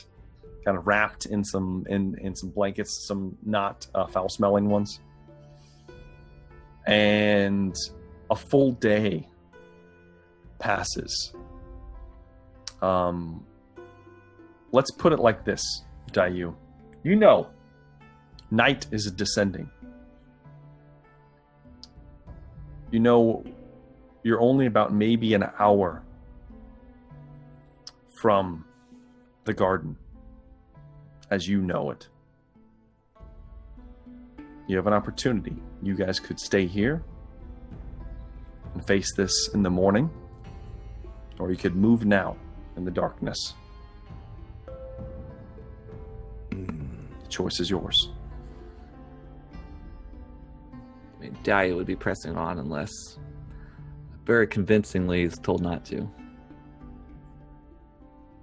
kind of wrapped in some blankets, some not foul-smelling ones. And a full day passes. Let's put it like this, Dayu. You know, night is descending. You know, you're only about maybe an hour from the garden, as you know it. You have an opportunity. You guys could stay here and face this in the morning, or you could move now in the darkness. The choice is yours. I mean, Dahlia would be pressing on unless very convincingly is told not to.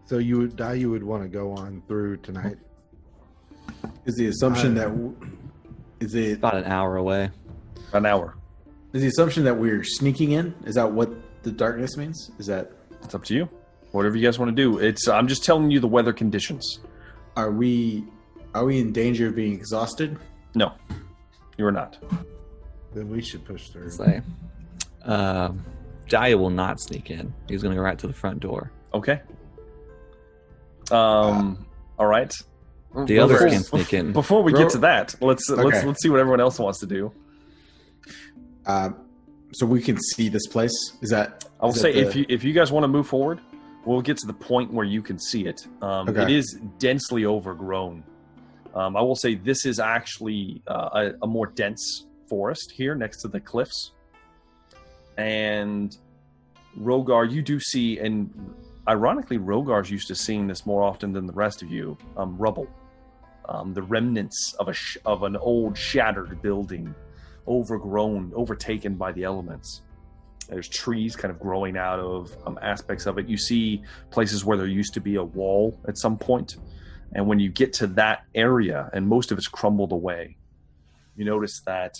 So you would want to go on through tonight? Is the assumption that is it About an hour away. An hour. is the assumption that we're sneaking in? Is that what the darkness means? Is that It's up to you. Whatever you guys want to do. I'm just telling you the weather conditions. are we in danger of being exhausted? No, you are not. Then we should push through. Say, Dahlia will not sneak in. He's going to go right to the front door. Okay. All right. The others can sneak in. Before we get to that, let's Okay. see what everyone else wants to do. So we can see this place. Is that? I will is say that if you guys want to move forward, we'll get to the point where you can see it. Okay. It is densely overgrown. I will say this is actually a more dense forest here next to the cliffs. And Rogar, you do see, and ironically, Rogar's used to seeing this more often than the rest of you. Rubble, the remnants of an old shattered building, overgrown, overtaken by the elements. There's trees kind of growing out of aspects of it. You see places where there used to be a wall at some point, and when you get to that area, and most of it's crumbled away, you notice that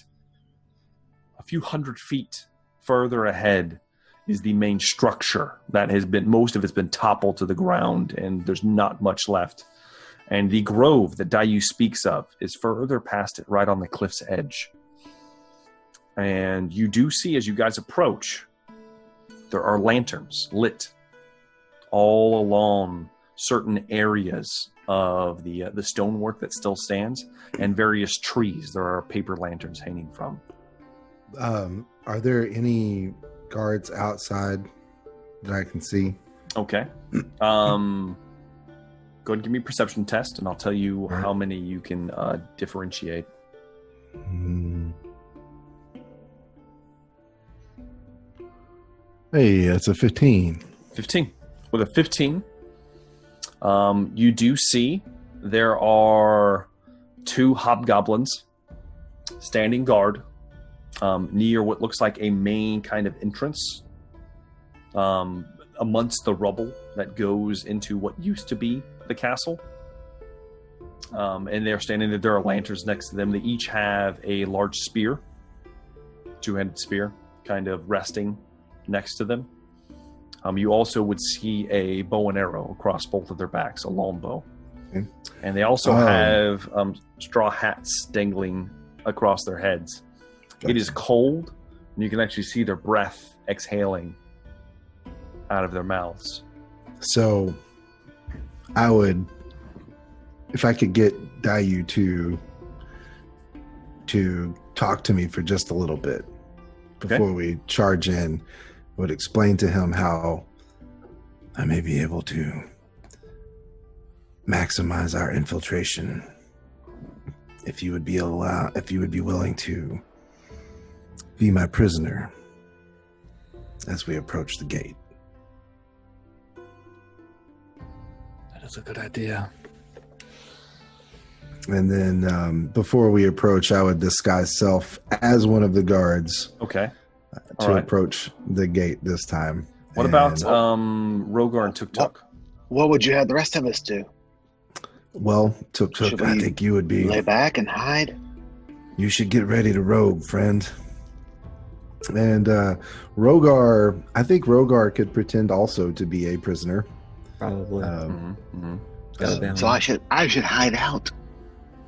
a few hundred feet further ahead is the main structure that has been, most of it's been toppled to the ground, and there's not much left. And the grove that Dayu speaks of is further past it, right on the cliff's edge. And you do see, as you guys approach, there are lanterns lit all along certain areas of the stonework that still stands, and various trees. There are paper lanterns hanging from. Are there any guards outside that I can see? Okay. Go ahead and give me a perception test, and I'll tell you how many you can differentiate. Hey, that's a 15. 15. With a 15, you do see there are 2 hobgoblins standing guard near what looks like a main kind of entrance amongst the rubble that goes into what used to be the castle. And they're standing there. There are lanterns next to them. They each have a large spear, 2-handed spear, kind of resting next to them. You also would see a bow and arrow across both of their backs, a long bow. Okay. And they also have straw hats dangling across their heads. Gotcha. It is cold, and you can actually see their breath exhaling out of their mouths. So I would, if I could get Dayu to talk to me for just a little bit before we charge in, I would explain to him how I may be able to maximize our infiltration if you would be willing to be my prisoner as we approach the gate. That is a good idea. And then before we approach, I would disguise self as one of the guards. Okay. To approach the gate this time. What about Rogar and Tuk-Tuk? What would you have the rest of us do? Well, Tuk-Tuk, Should I we think you would be... Lay back and hide? You should get ready to rogue, friend. And Rogar, I think Rogar could pretend also to be a prisoner. Probably. So I should hide out.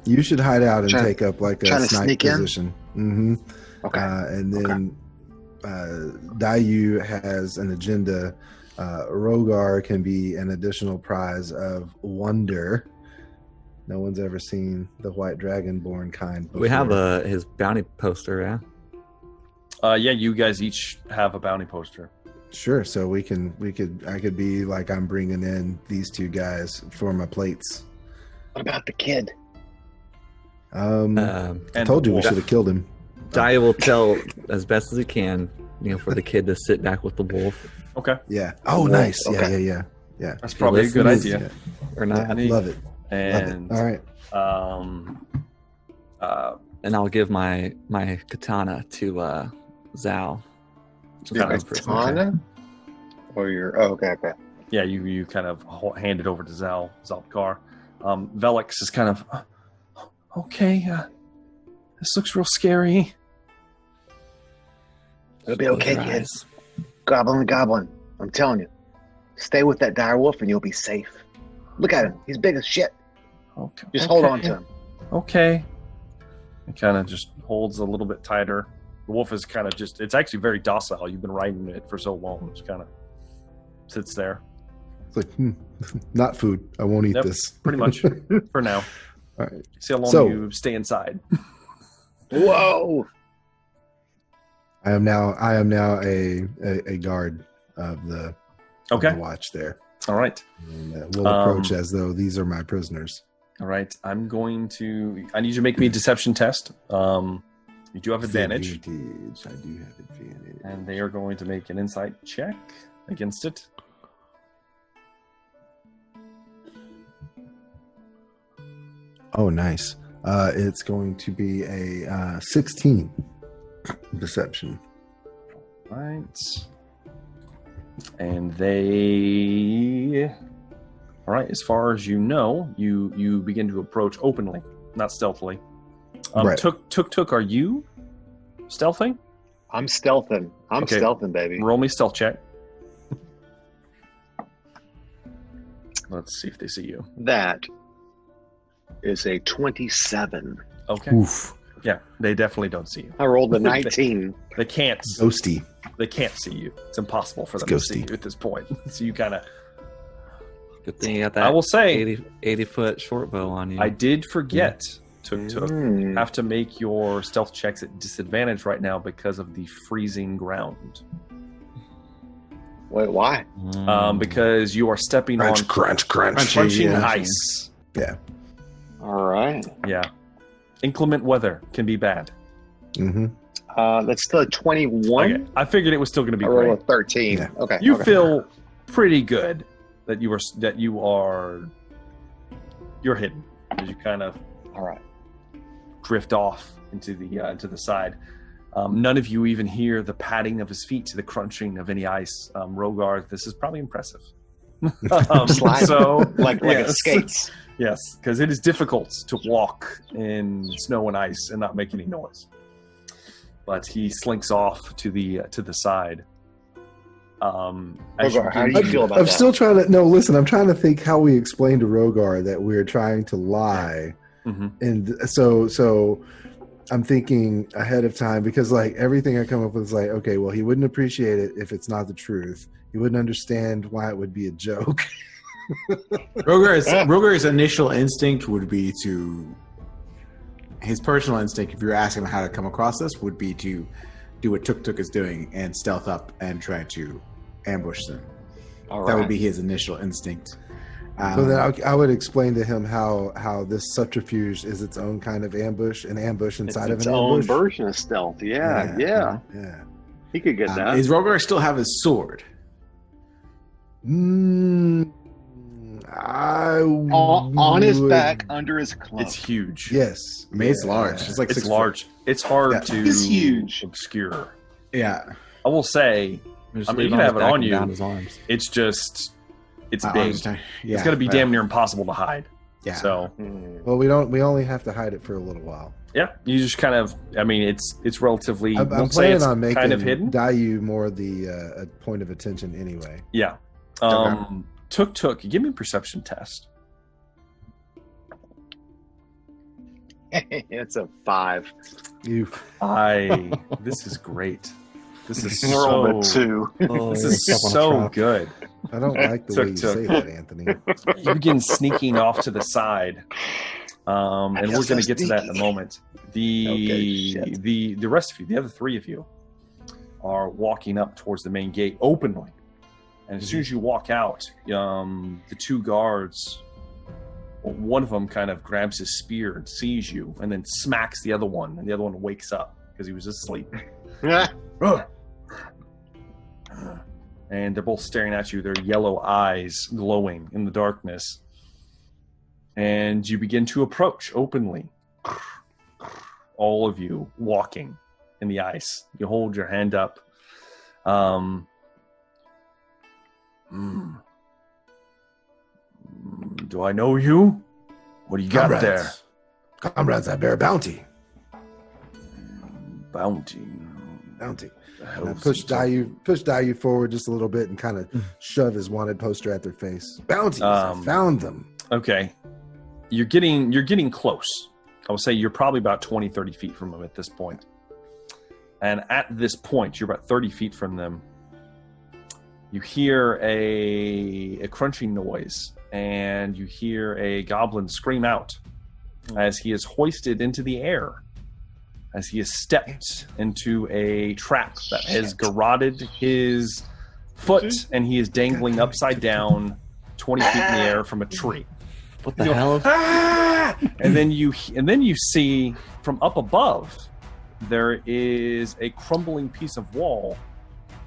You should hide out and take up like a try to snipe sneak in? position. Mm-hmm. Okay. And then Dayu has an agenda. Rogar can be an additional prize of wonder. No one's ever seen the white dragonborn kind before. We have his bounty poster, yeah. Yeah, you guys each have a bounty poster. Sure, so I could be like, I'm bringing in these two guys for my plates. What about the kid? I told you we should have killed him. Dai will tell as best as he can, for the kid to sit back with the wolf. Okay. Yeah. Oh, nice. Okay. Yeah. That's probably a good idea. Or not. Yeah, love it. And All right. And I'll give my katana to Zhao. Your katana? Or your... Oh, okay. yeah, you kind of hand it over to Zalkar. Velix is kind of, okay, this looks real scary. It'll be okay, kids. Goblin. I'm telling you. Stay with that dire wolf and you'll be safe. Look at him. He's big as shit. Okay. Just hold on to him. Okay. It kind of just holds a little bit tighter. The wolf is kind of it's actually very docile. You've been riding it for so long. It just kind of sits there. It's like, not food. I won't eat this. Pretty much for now. All right. See how long you stay inside. Whoa! I am now a guard of the watch there. All right. And, we'll approach as though these are my prisoners. All right. I need you to make me a deception test. You do have advantage. I do have advantage. And they are going to make an insight check against it. Oh, nice. It's going to be a 16 deception. Right. And they... All right, as far as you know, you begin to approach openly, not stealthily. Right. Tuk, are you stealthing? I'm stealthing. I'm stealthing, baby. Roll me stealth check. Let's see if they see you. That is a 27. Okay. Oof. Yeah, they definitely don't see you. I rolled a 19. They can't. Ghosty. They can't see you. It's impossible for them to see you at this point. So you kind of... Good thing you got that. I will say 80-foot short bow on you. I did forget to have to make your stealth checks at disadvantage right now because of the freezing ground. Wait, why? Because you are stepping on crunching ice. Yeah. All right. Yeah. Inclement weather can be bad. Mm-hmm. That's still a 21. Okay. I figured it was still going to be I rolled great. a 13. Yeah. Okay. You feel pretty good that you're hidden as you kind of all right drift off into the side. None of you even hear the padding of his feet, the crunching of any ice. Rogar, this is probably impressive. Slide. So like yes. it skates. Yes, because it is difficult to walk in snow and ice and not make any noise. But he slinks off to the side. Rogar, how do you feel about I'm that? still trying to... No, listen, I'm trying to think how we explain to Rogar that we're trying to lie. Mm-hmm. And so I'm thinking ahead of time because, like, everything I come up with is like, okay, well, he wouldn't appreciate it if it's not the truth. He wouldn't understand why it would be a joke. Rogar's initial instinct would be to... His personal instinct, if you're asking him how to come across this, would be to do what Tuk is doing and stealth up and try to ambush them. All right. That would be his initial instinct. So then I would explain to him how this subterfuge is its own kind of ambush, an ambush inside of its an own ambush. version of stealth. Yeah. He could get that. Does Rogar still have his sword? On his back, under his cloak. It's huge. Yes. I mean, it's large. It's like It's 6 large. It's hard to It's huge. obscure. Yeah. I will say, Just I mean, leave you can have it back on and you. down his arms. It's just, it's I big. understand. Yeah, It's going to be well, damn near impossible to hide. Yeah. So, Well, we only have to hide it for a little while. yeah, you just kind of, I mean, it's relatively, I'm we'll say planning it's on making kind of hidden. Dayu more the a point of attention anyway. Yeah. Tuk, give me a perception test. It's a 5. You This is great. This is Roll a so 2. Oh, this you're is yourself on a so trap. good. I don't like the way you say that, Anthony. You begin sneaking off to the side, and feel we're so going to get to that in a sneaky. moment. The rest of you, the other three of you, are walking up towards the main gate openly. And as soon as you walk out, the two guards, one of them kind of grabs his spear and sees you, and then smacks the other one, and the other one wakes up because he was asleep. And they're both staring at you, their yellow eyes glowing in the darkness. And you begin to approach openly. All of you walking in the ice. You hold your hand up. Do I know you? What do you got there? Comrades, I bear bounty. Bounty. The hell And I is push he talking- Dayu forward just a little bit and kind of shove his wanted poster at their face. Bounties, I found them. Okay. You're getting close. I would say you're probably about 20, 30 feet from them at this point. And at this point, you're about 30 feet from them. You hear a crunching noise, and you hear a goblin scream out as he is hoisted into the air, as he has stepped into a trap that has garroted his foot, and he is dangling upside down 20 feet in the air from a tree. What the hell? Ah! And then you see from up above there is a crumbling piece of wall,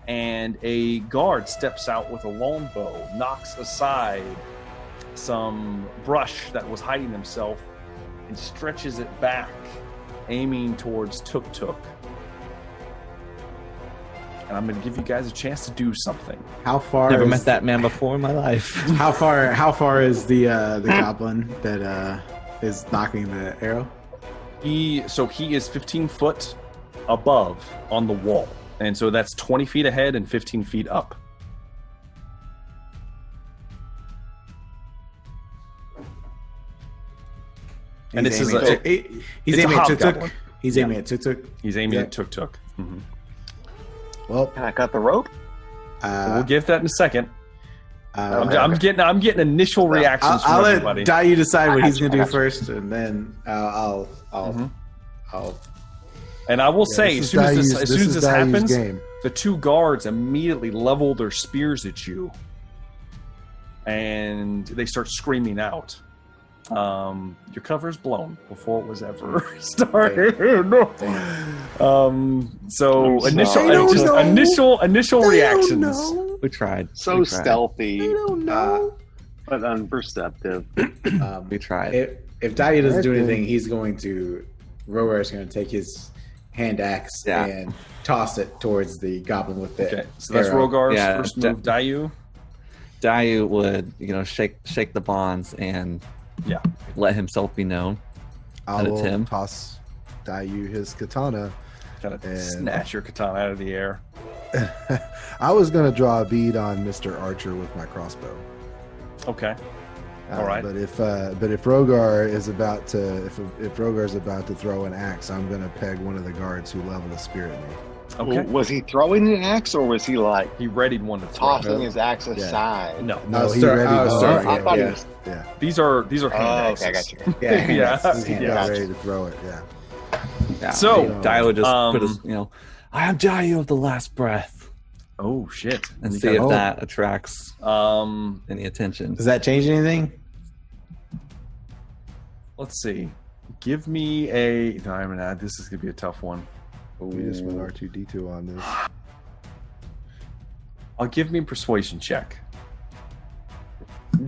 and a guard steps out with a longbow, knocks aside some brush that was hiding himself, and stretches it back, aiming towards Tuk Tuk. And I'm going to give you guys a chance to do something. How far? Never is, met that man before in my life. How far is the goblin that is knocking the arrow? He is 15 foot above on the wall. And so that's 20 feet ahead and 15 feet up. And this is he's it's a aiming at Tuk hobgoblin. Tuk. He's aiming at Tuk Tuk. He's aiming Yeah. at Tuk Tuk. Mm-hmm. Well, I got the rope. We'll get that in a second. Okay. I'm getting initial reactions I'll from let everybody. Dayu decide what he's I gonna do got you. first, and then I'll And I will say, as soon as this Dayu's happens, game. the two guards immediately level their spears at you, and they start screaming out. Your cover is blown before it was ever started. So I'm initial reactions. We tried. So We tried. stealthy, but unperceptive. We tried. if Dayu doesn't do Okay. anything, he's going to Rogar is going to take his hand axe Yeah. and toss it towards the goblin with the Okay, so that's arrow. Rogar's Yeah, first move. Dayu. Dayu would, shake the bonds and Yeah. let himself be known. I And it's will him. toss Dayu his katana. Kind of And- snatch your katana out of the air. I was going to draw a bead on Mr. Archer with my crossbow. Okay. All right. But if Rogar is about to if Rogar's about to throw an axe, I'm going to peg one of the guards who leveled a spear at me. Okay. Was he throwing an axe, or was he like He readied one to throw. tossing his axe aside? No, No, he start- ready. I was to starting throw I it. thought he yeah. was. Yeah, these are hand Oh, axes. okay, I got you. Yeah, hand Yeah. axe. he's Yeah. ready to throw it. Yeah. Yeah, So, Dayu would just put his, um, I am Dayu of the last breath, Oh shit! and You see if got- that attracts any attention. Does that change anything? Let's see. Give me a. No, I'm gonna. This is gonna be a tough one. We just went R2D2 on this. I'll give me a persuasion check.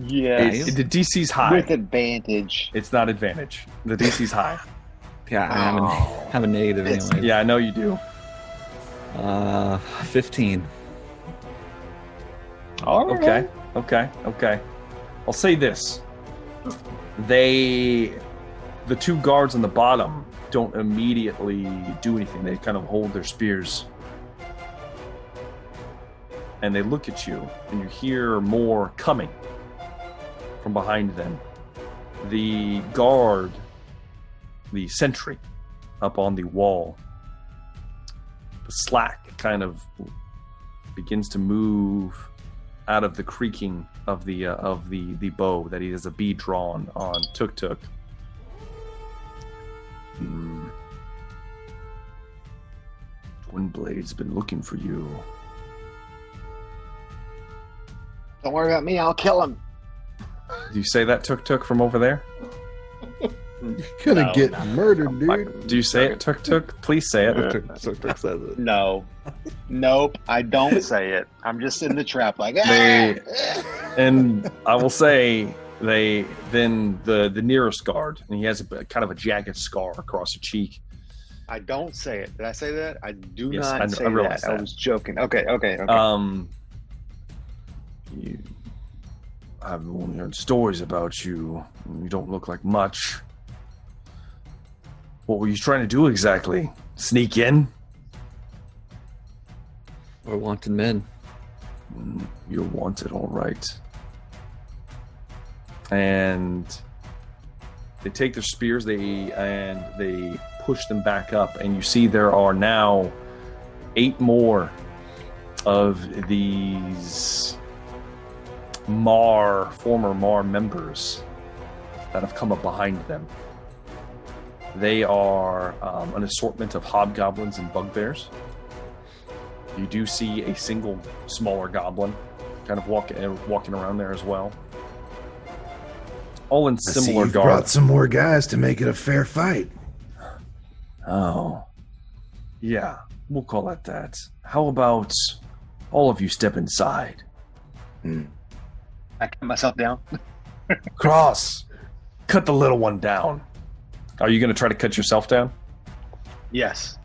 Yes, The DC's high. with advantage. It's not advantage. The DC's high. Yeah, I have a negative It's- anyway. Yeah, I know you do. 15. All right. Okay. I'll say this. The two guards on the bottom don't immediately do anything. They kind of hold their spears. And they look at you, and you hear more coming from behind them. The guard, the sentry up on the wall, slack kind of begins to move out of the creaking of the bow that he has a bead drawn on Tuk Tuk. Twinblade's been looking for you. Don't worry about me. I'll kill him. Do you say that, Tuk Tuk, from over there? You're gonna get murdered, dude. Do you say it, Tuk Tuk? Please say it. Tuk Tuk says it. No. Nope. I don't say it. I'm just in the trap like, And I will say, then the nearest guard, and he has kind of a jagged scar across the cheek. I don't say it. Did I say that? I do Yes, not say realize that. I was joking. Okay. I've only heard stories about you. You don't look like much. What were you trying to do exactly? Sneak in? We're wanted men. You're wanted, all right. And they take their spears, they push them back up, and you see there are now 8 more of these former Mar members that have come up behind them. They are an assortment of hobgoblins and bugbears. You do see a single smaller goblin kind of walking around there as well. All in similar you've garb. Brought some more guys to make it a fair fight. Oh. Yeah, we'll call it that. How about all of you step inside? I cut myself down. Cross, cut the little one down. Are you going to try to cut yourself down? Yes.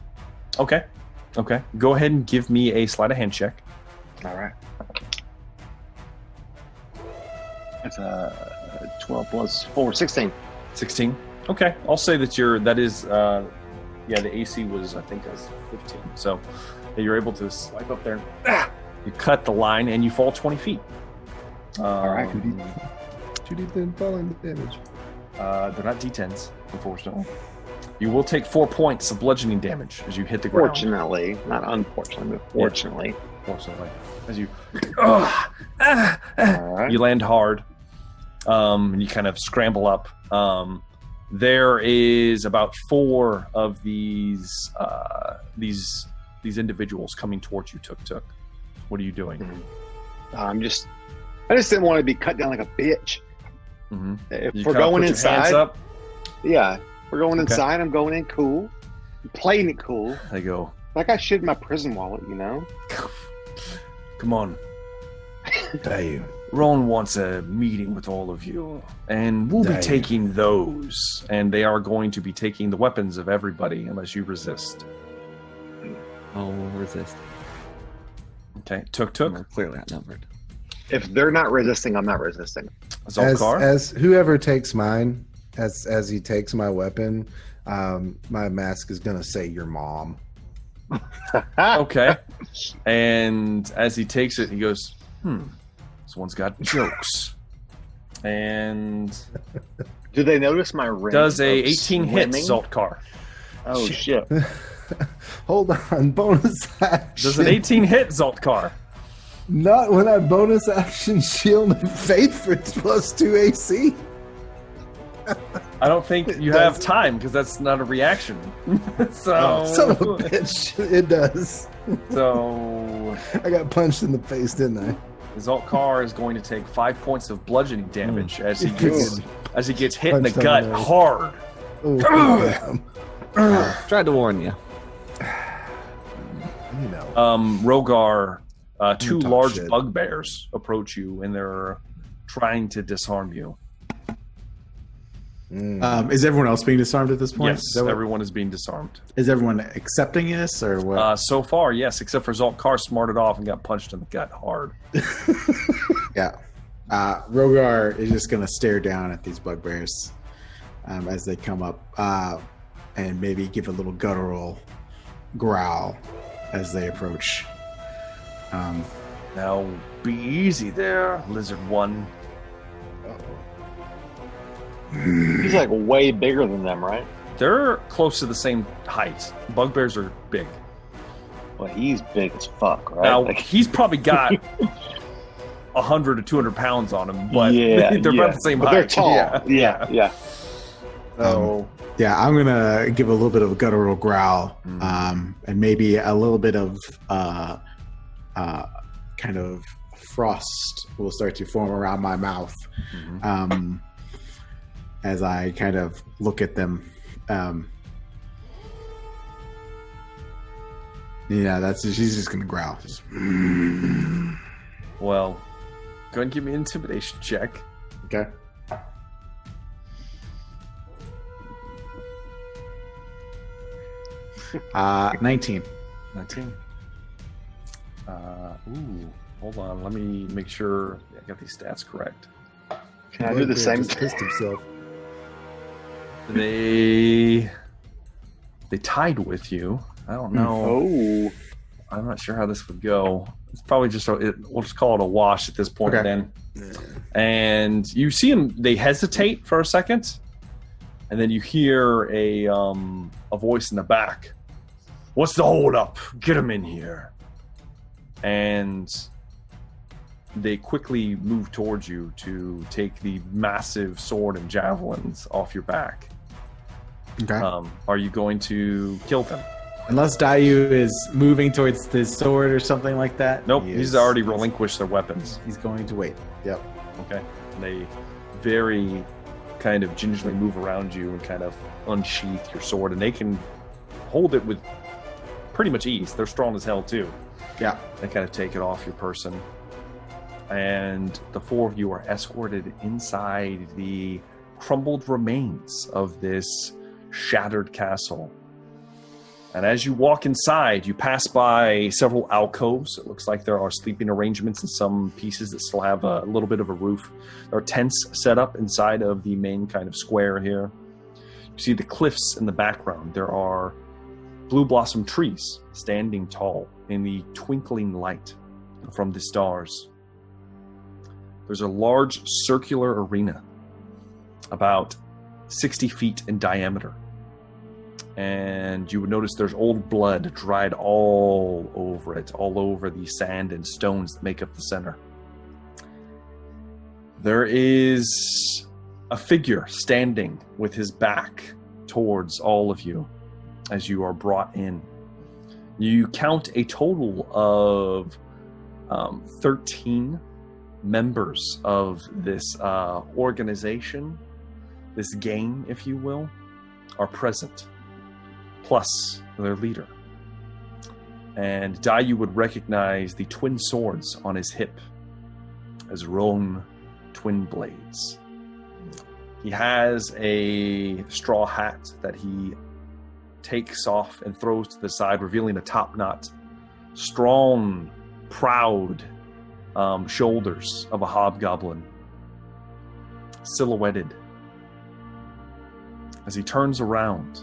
Okay. Go ahead and give me a sleight of hand check. All right. It's a 12 plus 4, 16. 16. Okay. I'll say that the AC was, I think, 15. So you're able to swipe up there. You cut the line and you fall 20 feet. All right. 2d10 falling damage. They're not D10s, unfortunately. You will take 4 points of bludgeoning damage as you hit the ground. Fortunately, not unfortunately, but fortunately. Fortunately. As you right. you land hard, and you kind of scramble up. There is about 4 of these individuals coming towards you, Tuk Tuk. What are you doing? I just didn't want to be cut down like a bitch. Mm-hmm. If You we're kinda going put your hands inside, up. yeah, we're going Okay. inside. I'm going in cool, I'm playing it cool, They go, like I should in my prison wallet, you know. come on. Damn. Ron wants a meeting with all of you, and we'll be Damn. taking those, and they are going to be taking the weapons of everybody unless you resist. Oh, we'll resist. Okay, Tuk Tuk, We're clearly outnumbered. If they're not resisting, I'm not resisting. Zolkar. As whoever takes mine, as he takes my weapon, my mask is gonna say your mom. Okay. And as he takes it, he goes, this one's got jokes. And Do they notice my ring? does a of 18 hits, swimming? Zolkar. Oh shit! Hold on, bonus action. Does an 18 hit, Zolkar? Not when I bonus action shield of faith for +2 AC. I don't think you have time because that's not a reaction. So, Son of a bitch. It does. So I got punched in the face, didn't I? Zolkar is going to take 5 points of bludgeoning damage as he gets hit in the Punched on gut the nose. hard. Oh, damn. Tried to warn you. You know. Rogar, 2 talk large shit. bugbears approach you and they're trying to disarm you. Is everyone else being disarmed at this point? Yes, Is, that what- everyone is being disarmed. is everyone accepting this or what? So far, yes, except for Zolkar smarted off and got punched in the gut hard. Yeah. Rogar is just going to stare down at these bugbears as they come up and maybe give a little guttural growl as they approach. Now, be easy there, Lizard One. He's like way bigger than them, right? They're close to the same height. Bugbears are big. Well, he's big as fuck, right? Now Like, he's probably got 100 to 200 pounds on him, but they're about the same but height. they're tall. Yeah. So Yeah, I'm gonna give a little bit of a guttural growl, and maybe a little bit of kind of frost will start to form around my mouth as I kind of look at them. She's just gonna growl. well, go ahead and give me an intimidation check. Okay. Uh, 19. 19. Hold on. Let me make sure I got these stats correct. Can I do the same Just pissed himself. They tied with you. I don't know. Oh. I'm not sure how this would go. It's probably just we'll just call it a wash at this point. Okay. Then, and you see them. They hesitate for a second, and then you hear a voice in the back. What's the hold up? Get him in here. And they quickly move towards you to take the massive sword and javelins off your back. Okay. Are you going to kill them? Unless Dayu is moving towards his sword or something like that. Nope, he he's is- already relinquished their weapons. He's going to wait. Yep. Okay. They very kind of gingerly move around you and kind of unsheath your sword, and they can hold it with pretty much ease. They're strong as hell too. Yeah. They kind of take it off your person. And the four of you are escorted inside the crumbled remains of this shattered castle. And as you walk inside, you pass by several alcoves. It looks like there are sleeping arrangements in some pieces that still have a little bit of a roof. There are tents set up inside of the main kind of square here. You see the cliffs in the background. There are blue blossom trees standing tall in the twinkling light from the stars. There's a large circular arena about 60 feet in diameter. And you would notice there's old blood dried all over it, all over the sand and stones that make up the center. There is a figure standing with his back towards all of you as you are brought in. You count a total of 13 members of this organization, this gang, if you will, are present, plus their leader. And Dayu would recognize the twin swords on his hip as Roan twin blades. He has a straw hat that he takes off and throws to the side, revealing a top knot, strong, proud shoulders of a hobgoblin, silhouetted. As he turns around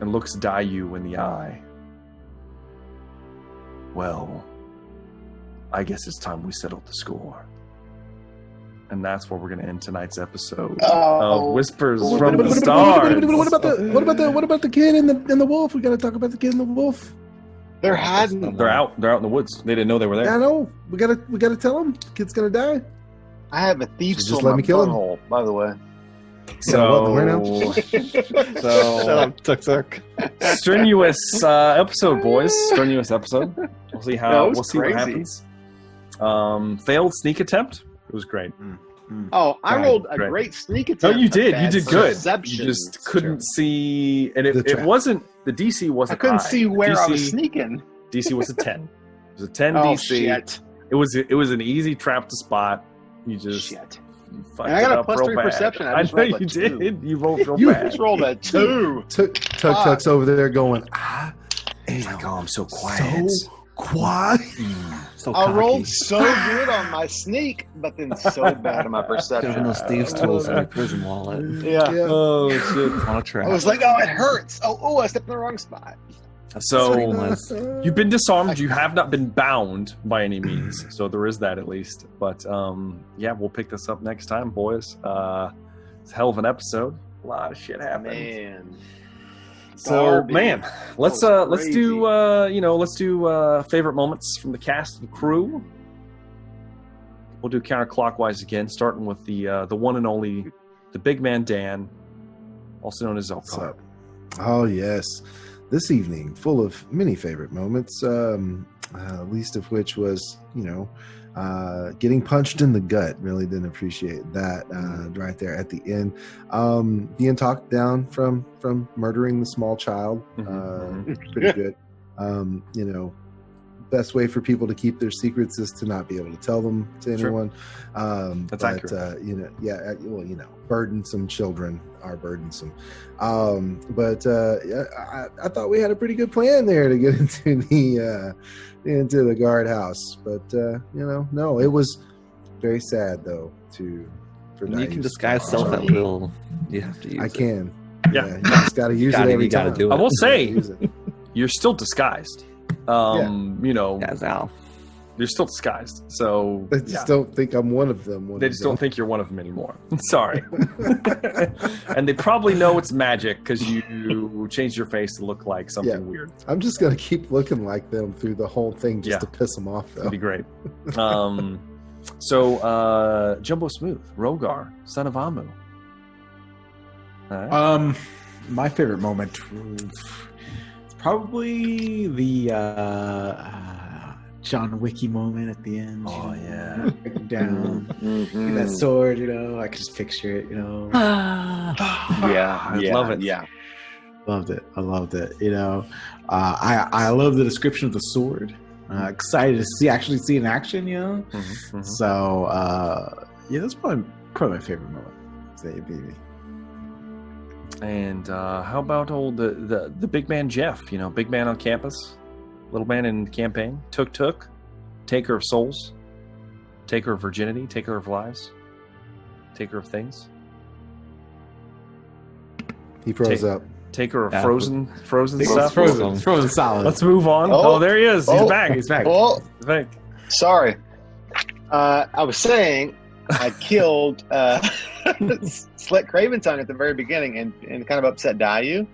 and looks Dayu in the eye. Well, I guess it's time we settled the score. And that's where we're going to end tonight's episode of Whispers from the Stars. What about the kid and the wolf? We got to talk about the kid and the wolf. They're hiding. They're out in the woods. They didn't know they were there. I know. We gotta tell him. The kid's gonna die. I have a thief So just still in let my me kill him. hole, by the way. So, Where now? Tuk tuk. strenuous episode, boys. Strenuous episode. We'll see how. No, it was we'll see what crazy. happens. Failed sneak attempt. It was great. Oh, I Right, rolled a right. great sneak No, attempt. you did. You Bad did good. perception. You just couldn't see, and The it trap. wasn't. The DC I wasn't. couldn't high. see where I was DC sneaking. DC was a 10. It was a 10 Oh, DC. shit. It was an easy trap to spot. You just Shit. fucked And I got it a up plus real 3 bad. perception. I I just know rolled you a 2. did. You rolled real You bad. Just rolled a 2. Tuck's over there going, He's like, oh, I'm so quiet. so quiet. So I cocky. rolled so good on my sneak, but then so bad on my Giving perception. those thieves' tools in your prison wallet Yeah. Oh shit! on a trap. I was like, oh, it hurts. Oh, I stepped in the wrong spot. So Painless. you've been disarmed. You have not been bound by any means. So there is that at least. But yeah, we'll pick this up next time, boys. It's a hell of an episode. A lot of shit happened. Man. So, Darby. man, let's That was let's do let's do favorite moments from the cast and crew. We'll do counterclockwise again, starting with the one and only, the big man Dan, also known as What's Zelkar. up? Oh yes, this evening full of many favorite moments. Least of which was getting punched in the gut. Really didn't appreciate that right there at the end. Being talked down from murdering the small child. Pretty good. Best way for people to keep their secrets is to not be able to tell them to anyone. That's accurate. Burdensome children are burdensome. I thought we had a pretty good plan there to get into the guardhouse. But no, it was very sad though. You can disguise self at will. You have to use it. I can. Yeah. You just got to use it every time. Do it. I will say, Use it. you're still disguised. Al. You're still disguised. So They just don't think I'm one of them. They just don't think you're one of them anymore. Sorry. And they probably know it's magic because you changed your face to look like something weird. I'm just going to keep looking like them through the whole thing just to piss them off, though. That'd be great. Jumbo Smooth, Rogar, son of Amu. All right. My favorite moment is probably the John Wicky moment at the end. Oh, yeah. Down. That sword, I could just picture it, I love it. Yeah. Loved it. I loved it. I love the description of the sword. Excited to actually see it in action, So, that's probably my favorite moment. Baby. And how about the big man Jeff? Big man on campus, little man in campaign. Tuk, taker of souls, taker of virginity, taker of lives, taker of things. He froze up. Taker of Yeah. frozen stuff. Frozen solid. Let's move on. Oh, there he is. He's back. He's back. Well, He's back. sorry. I was saying I killed Slick Craven Tongue at the very beginning and kind of upset Dayu.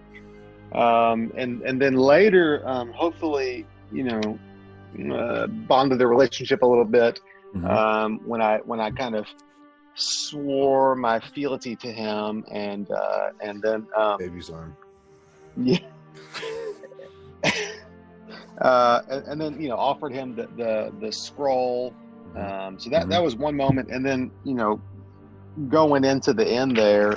And then later, hopefully, bonded their relationship a little bit. When I kind of swore my fealty to him, and then Baby's arm. yeah, and then offered him the scroll. So that was one moment, and then going into the end there,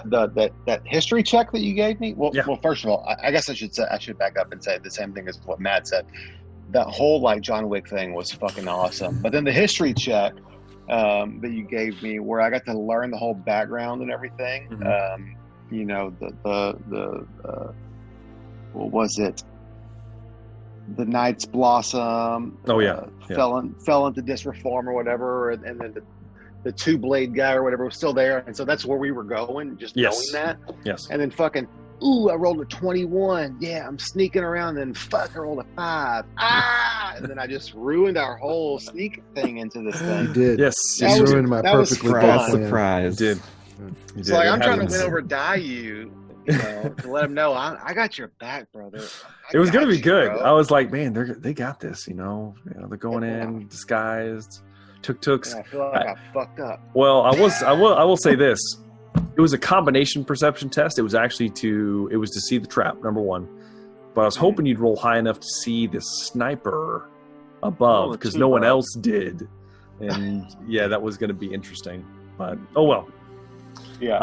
that history check that you gave me. Well, first of all, I guess I should back up and say the same thing as what Matt said. That whole John Wick thing was fucking awesome. But then the history check that you gave me, where I got to learn the whole background and everything. What was it? The Knight's Blossom. Fell into disreform or whatever, and then the two blade guy or whatever was still there, and so that's where we were going. Just knowing that. Yes. And then fucking, I rolled a 21. Yeah, I'm sneaking around, and fuck, I rolled a 5. And then I just ruined our whole sneak thing into this thing. You did. Yes. You ruined my that was perfectly fun. good plan. Surprise. You did. So I'm trying to win over Dayu, to let him know I got your back, brother. It was going to be good. Bro. I was like, man, they got this. They're going in disguised. Tuk-tuks. I feel like I fucked up. Well, I will say this. It was a combination perception test. It was actually to see the trap, number one. But I was hoping you'd roll high enough to see the sniper above, because no one else did. And that was going to be interesting. But oh well. Yeah.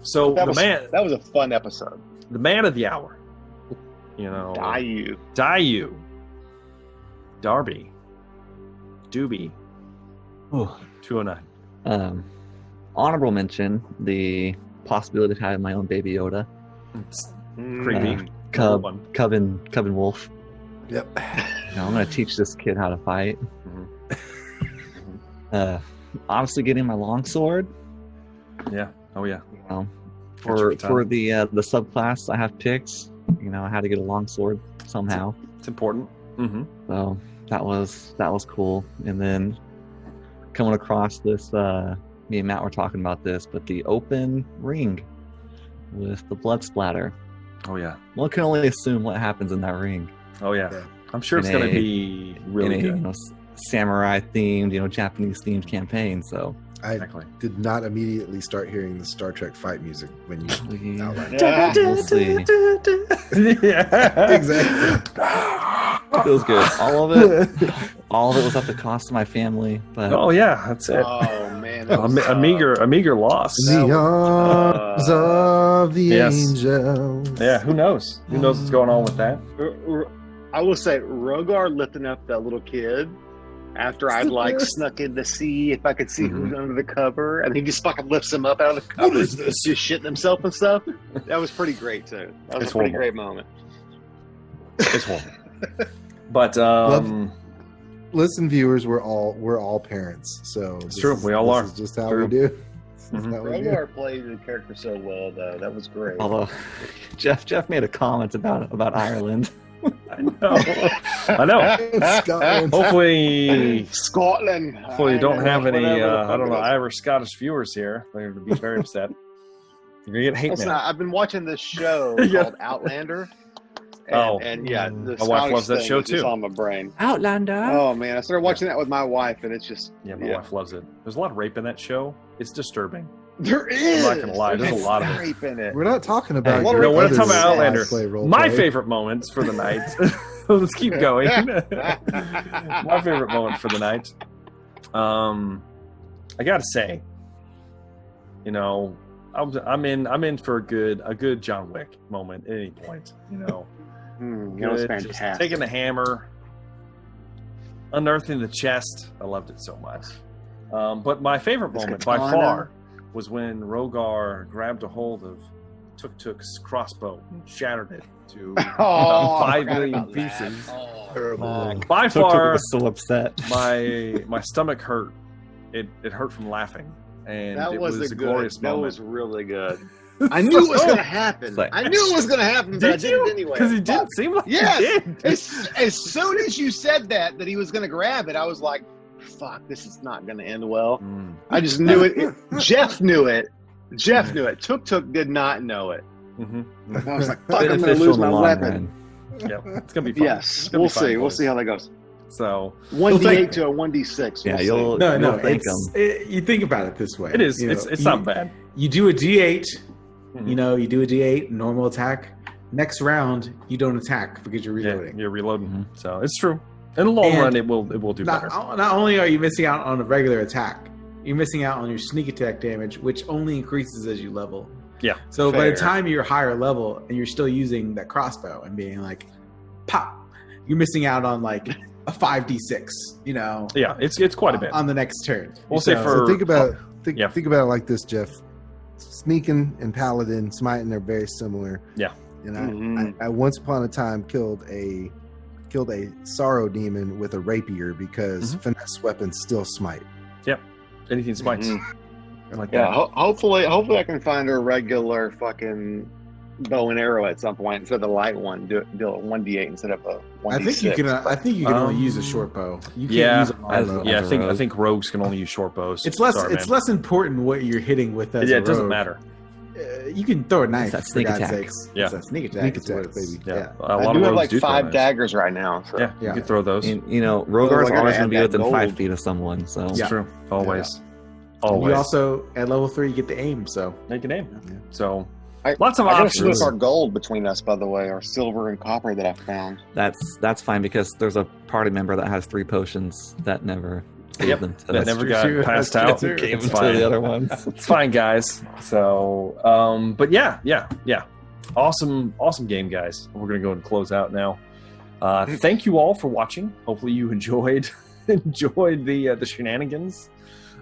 So that was a fun episode. The man of the hour. Dayu. Darby. Doobie. 209. Honorable mention, the possibility of having my own baby Yoda. It's creepy. Cub and Wolf. Yep. I'm going to teach this kid how to fight. Honestly, getting my longsword. Yeah. Oh yeah. For the subclass I have picked, how to get a longsword somehow. It's important. So that was cool. And then coming across this, me and Matt were talking about this, but the open ring, with the blood splatter. Oh yeah. One can only assume what happens in that ring. Oh yeah. Yeah. I'm sure it's In going a- to be really in a, good. samurai themed, Japanese themed campaign. So I Exactly. did not immediately start hearing the Star Trek fight music when you outlined it. we'll see. Yeah. Exactly. It was good. All of it was at the cost of my family. But Oh yeah, that's it. Oh man, A meager loss. In the arms of the Yes. angels. Yeah, who knows? Who knows what's going on with that? I will say, Rogar lifting up that little kid after I'd like snuck in to see if I could see who's under the cover, and he just fucking lifts him up out of the cover. What is this? Just shitting himself and stuff. That was pretty great too. That was It's a pretty horrible. great moment. It's horrible. But Listen, viewers, we're all parents, so It's true. We all are. This is just how True. we do. This is Mhm. how we do. Rogar played the character so well, though. That was great. although Jeff made a comment about Ireland. I know. I know. Scotland. Hopefully Scotland. you don't have any Whatever the I fuck don't it know is. Irish Scottish viewers here. They're going to be very upset. You're going to get hate Listen, mail. I've been watching this show Yeah. called Outlander. Oh. And yeah, the My wife Scottish loves that thing show was just too. on my brain. Outlander. Oh man, I started watching that with my wife, and it's just Yeah, my wife loves it. There's a lot of rape in that show. It's disturbing. There is. not gonna lie, there's a lot of it. rape in it. We're not talking about. Hey, your No, we're not other talking about Outlander. cosplay role My play. favorite moments for the night. Let's keep going. My favorite moment for the night. I gotta say, I'm in for a good John Wick moment at any point. That was Good, just fantastic. taking the hammer, unearthing the chest. I loved it so much. But my favorite This moment by katana. far was when Rogar grabbed a hold of Tuk Tuk's crossbow and shattered it to Oh, I 5 forgot million about that. pieces. Oh, Terrible. fuck. By Tuk Tuk far, was so upset. my stomach hurt. It hurt from laughing, and That it was was a a glorious good. That moment. was really good. I knew it was going to happen. It's like- I knew it was going to happen, but I Did did you? it anyway. Because he Fuck. didn't seem like Yes. he did. As soon as you said that he was going to grab it, I was like, "Fuck, this is not going to end well." Mm. I just knew it. Jeff knew it. Tuk Tuk did not know it. Mhm. I was like, "Fuck, I'm going to Beneficial lose in the my long weapon." run. Yep, it's gonna be fun. Yes, It's gonna we'll be fun, see. We'll boys. see how that goes. So 1d8 to a 1d6. Yeah, we'll see. you'll No, thank it's him. you think about it this way. it is. You know, It's you, not bad. You do a D8. Mhm. You do a D8 normal attack. Next round, you don't attack because you're reloading. Yeah, you're reloading. Mhm. So it's true. In the long And run, it will do better. Not only are you missing out on a regular attack, you're missing out on your sneak attack damage, which only increases as you level. Yeah. So by the Fair. time you're higher level and you're still using that crossbow and being like, pop, you're missing out on like a 5d6. Yeah, it's quite a bit. on the next turn. We'll say So- for- So think about yeah. think about it like this, Jeff. Sneaking and paladin smiting are very similar. Yeah. And Mhm. I once upon a time killed a sorrow demon with a rapier because Mhm. finesse weapons still smite. Anything smites. Mhm. I like Yeah, that. hopefully I can find a regular fucking bow and arrow at some point instead of the light one. Do a 1d8 instead of a 1d6. I think you can. I think you can only use a Um, short bow. You can't Yeah, use a long as- bow. Yeah, as a I rogue. think rogues can only use short bows. It's less. Sorry, it's man. less important what you're hitting with. As Yeah, a it doesn't rogue. matter. You can throw a knife. that for sneak God's attack. sakes. Yeah. It's that sneak attack. Sneak is what attack, it's- baby. Yeah, Yeah. a I lot do of have rogues like do throw 5 knives. daggers right now. So. Yeah, Yeah. you can throw those. And, Oh, Rogar's I gotta always add going to be that within 5 gold. feet of someone. So It's Yeah. true. Always. And Always. you also at level 3 you get the aim. So Make an aim. Yeah. So I- lots of I gotta options. split our gold between us, by the way, our silver and copper that I found. that's fine because there's a party member that has 3 potions that never gave Yep, them to that us. never true, got too. passed That's out. true, too. Gave It's them to fine. the other ones. It's fine, guys. So, but yeah. Awesome game, guys. We're gonna go and close out now. Thank you all for watching. Hopefully, you enjoyed the shenanigans.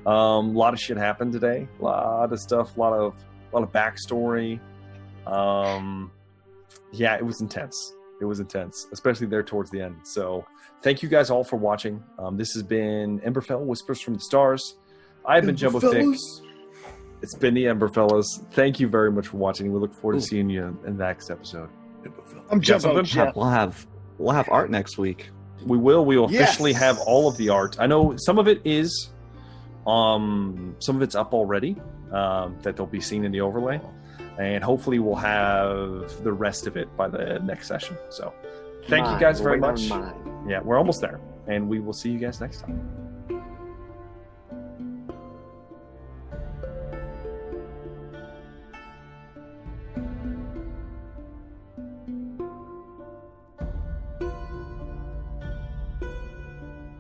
A lot of shit happened today. A lot of stuff. A lot of backstory. Yeah, it was intense. It was intense, especially there towards the end. So, thank you guys all for watching. This has been Emberfell Whispers from the Stars. I've been Jumbo Thick. It's been the Emberfellas. Thank you very much for watching. We look forward to seeing you in the next episode. I'm got Jumbo something? Jeff. We'll have art next week. We will officially Yes. have all of the art. I know some of it is some of it's up already, that they'll be seen in the overlay. And hopefully we'll have the rest of it by the next session. So thank you guys very much. Yeah, we're almost there. And we will see you guys next time.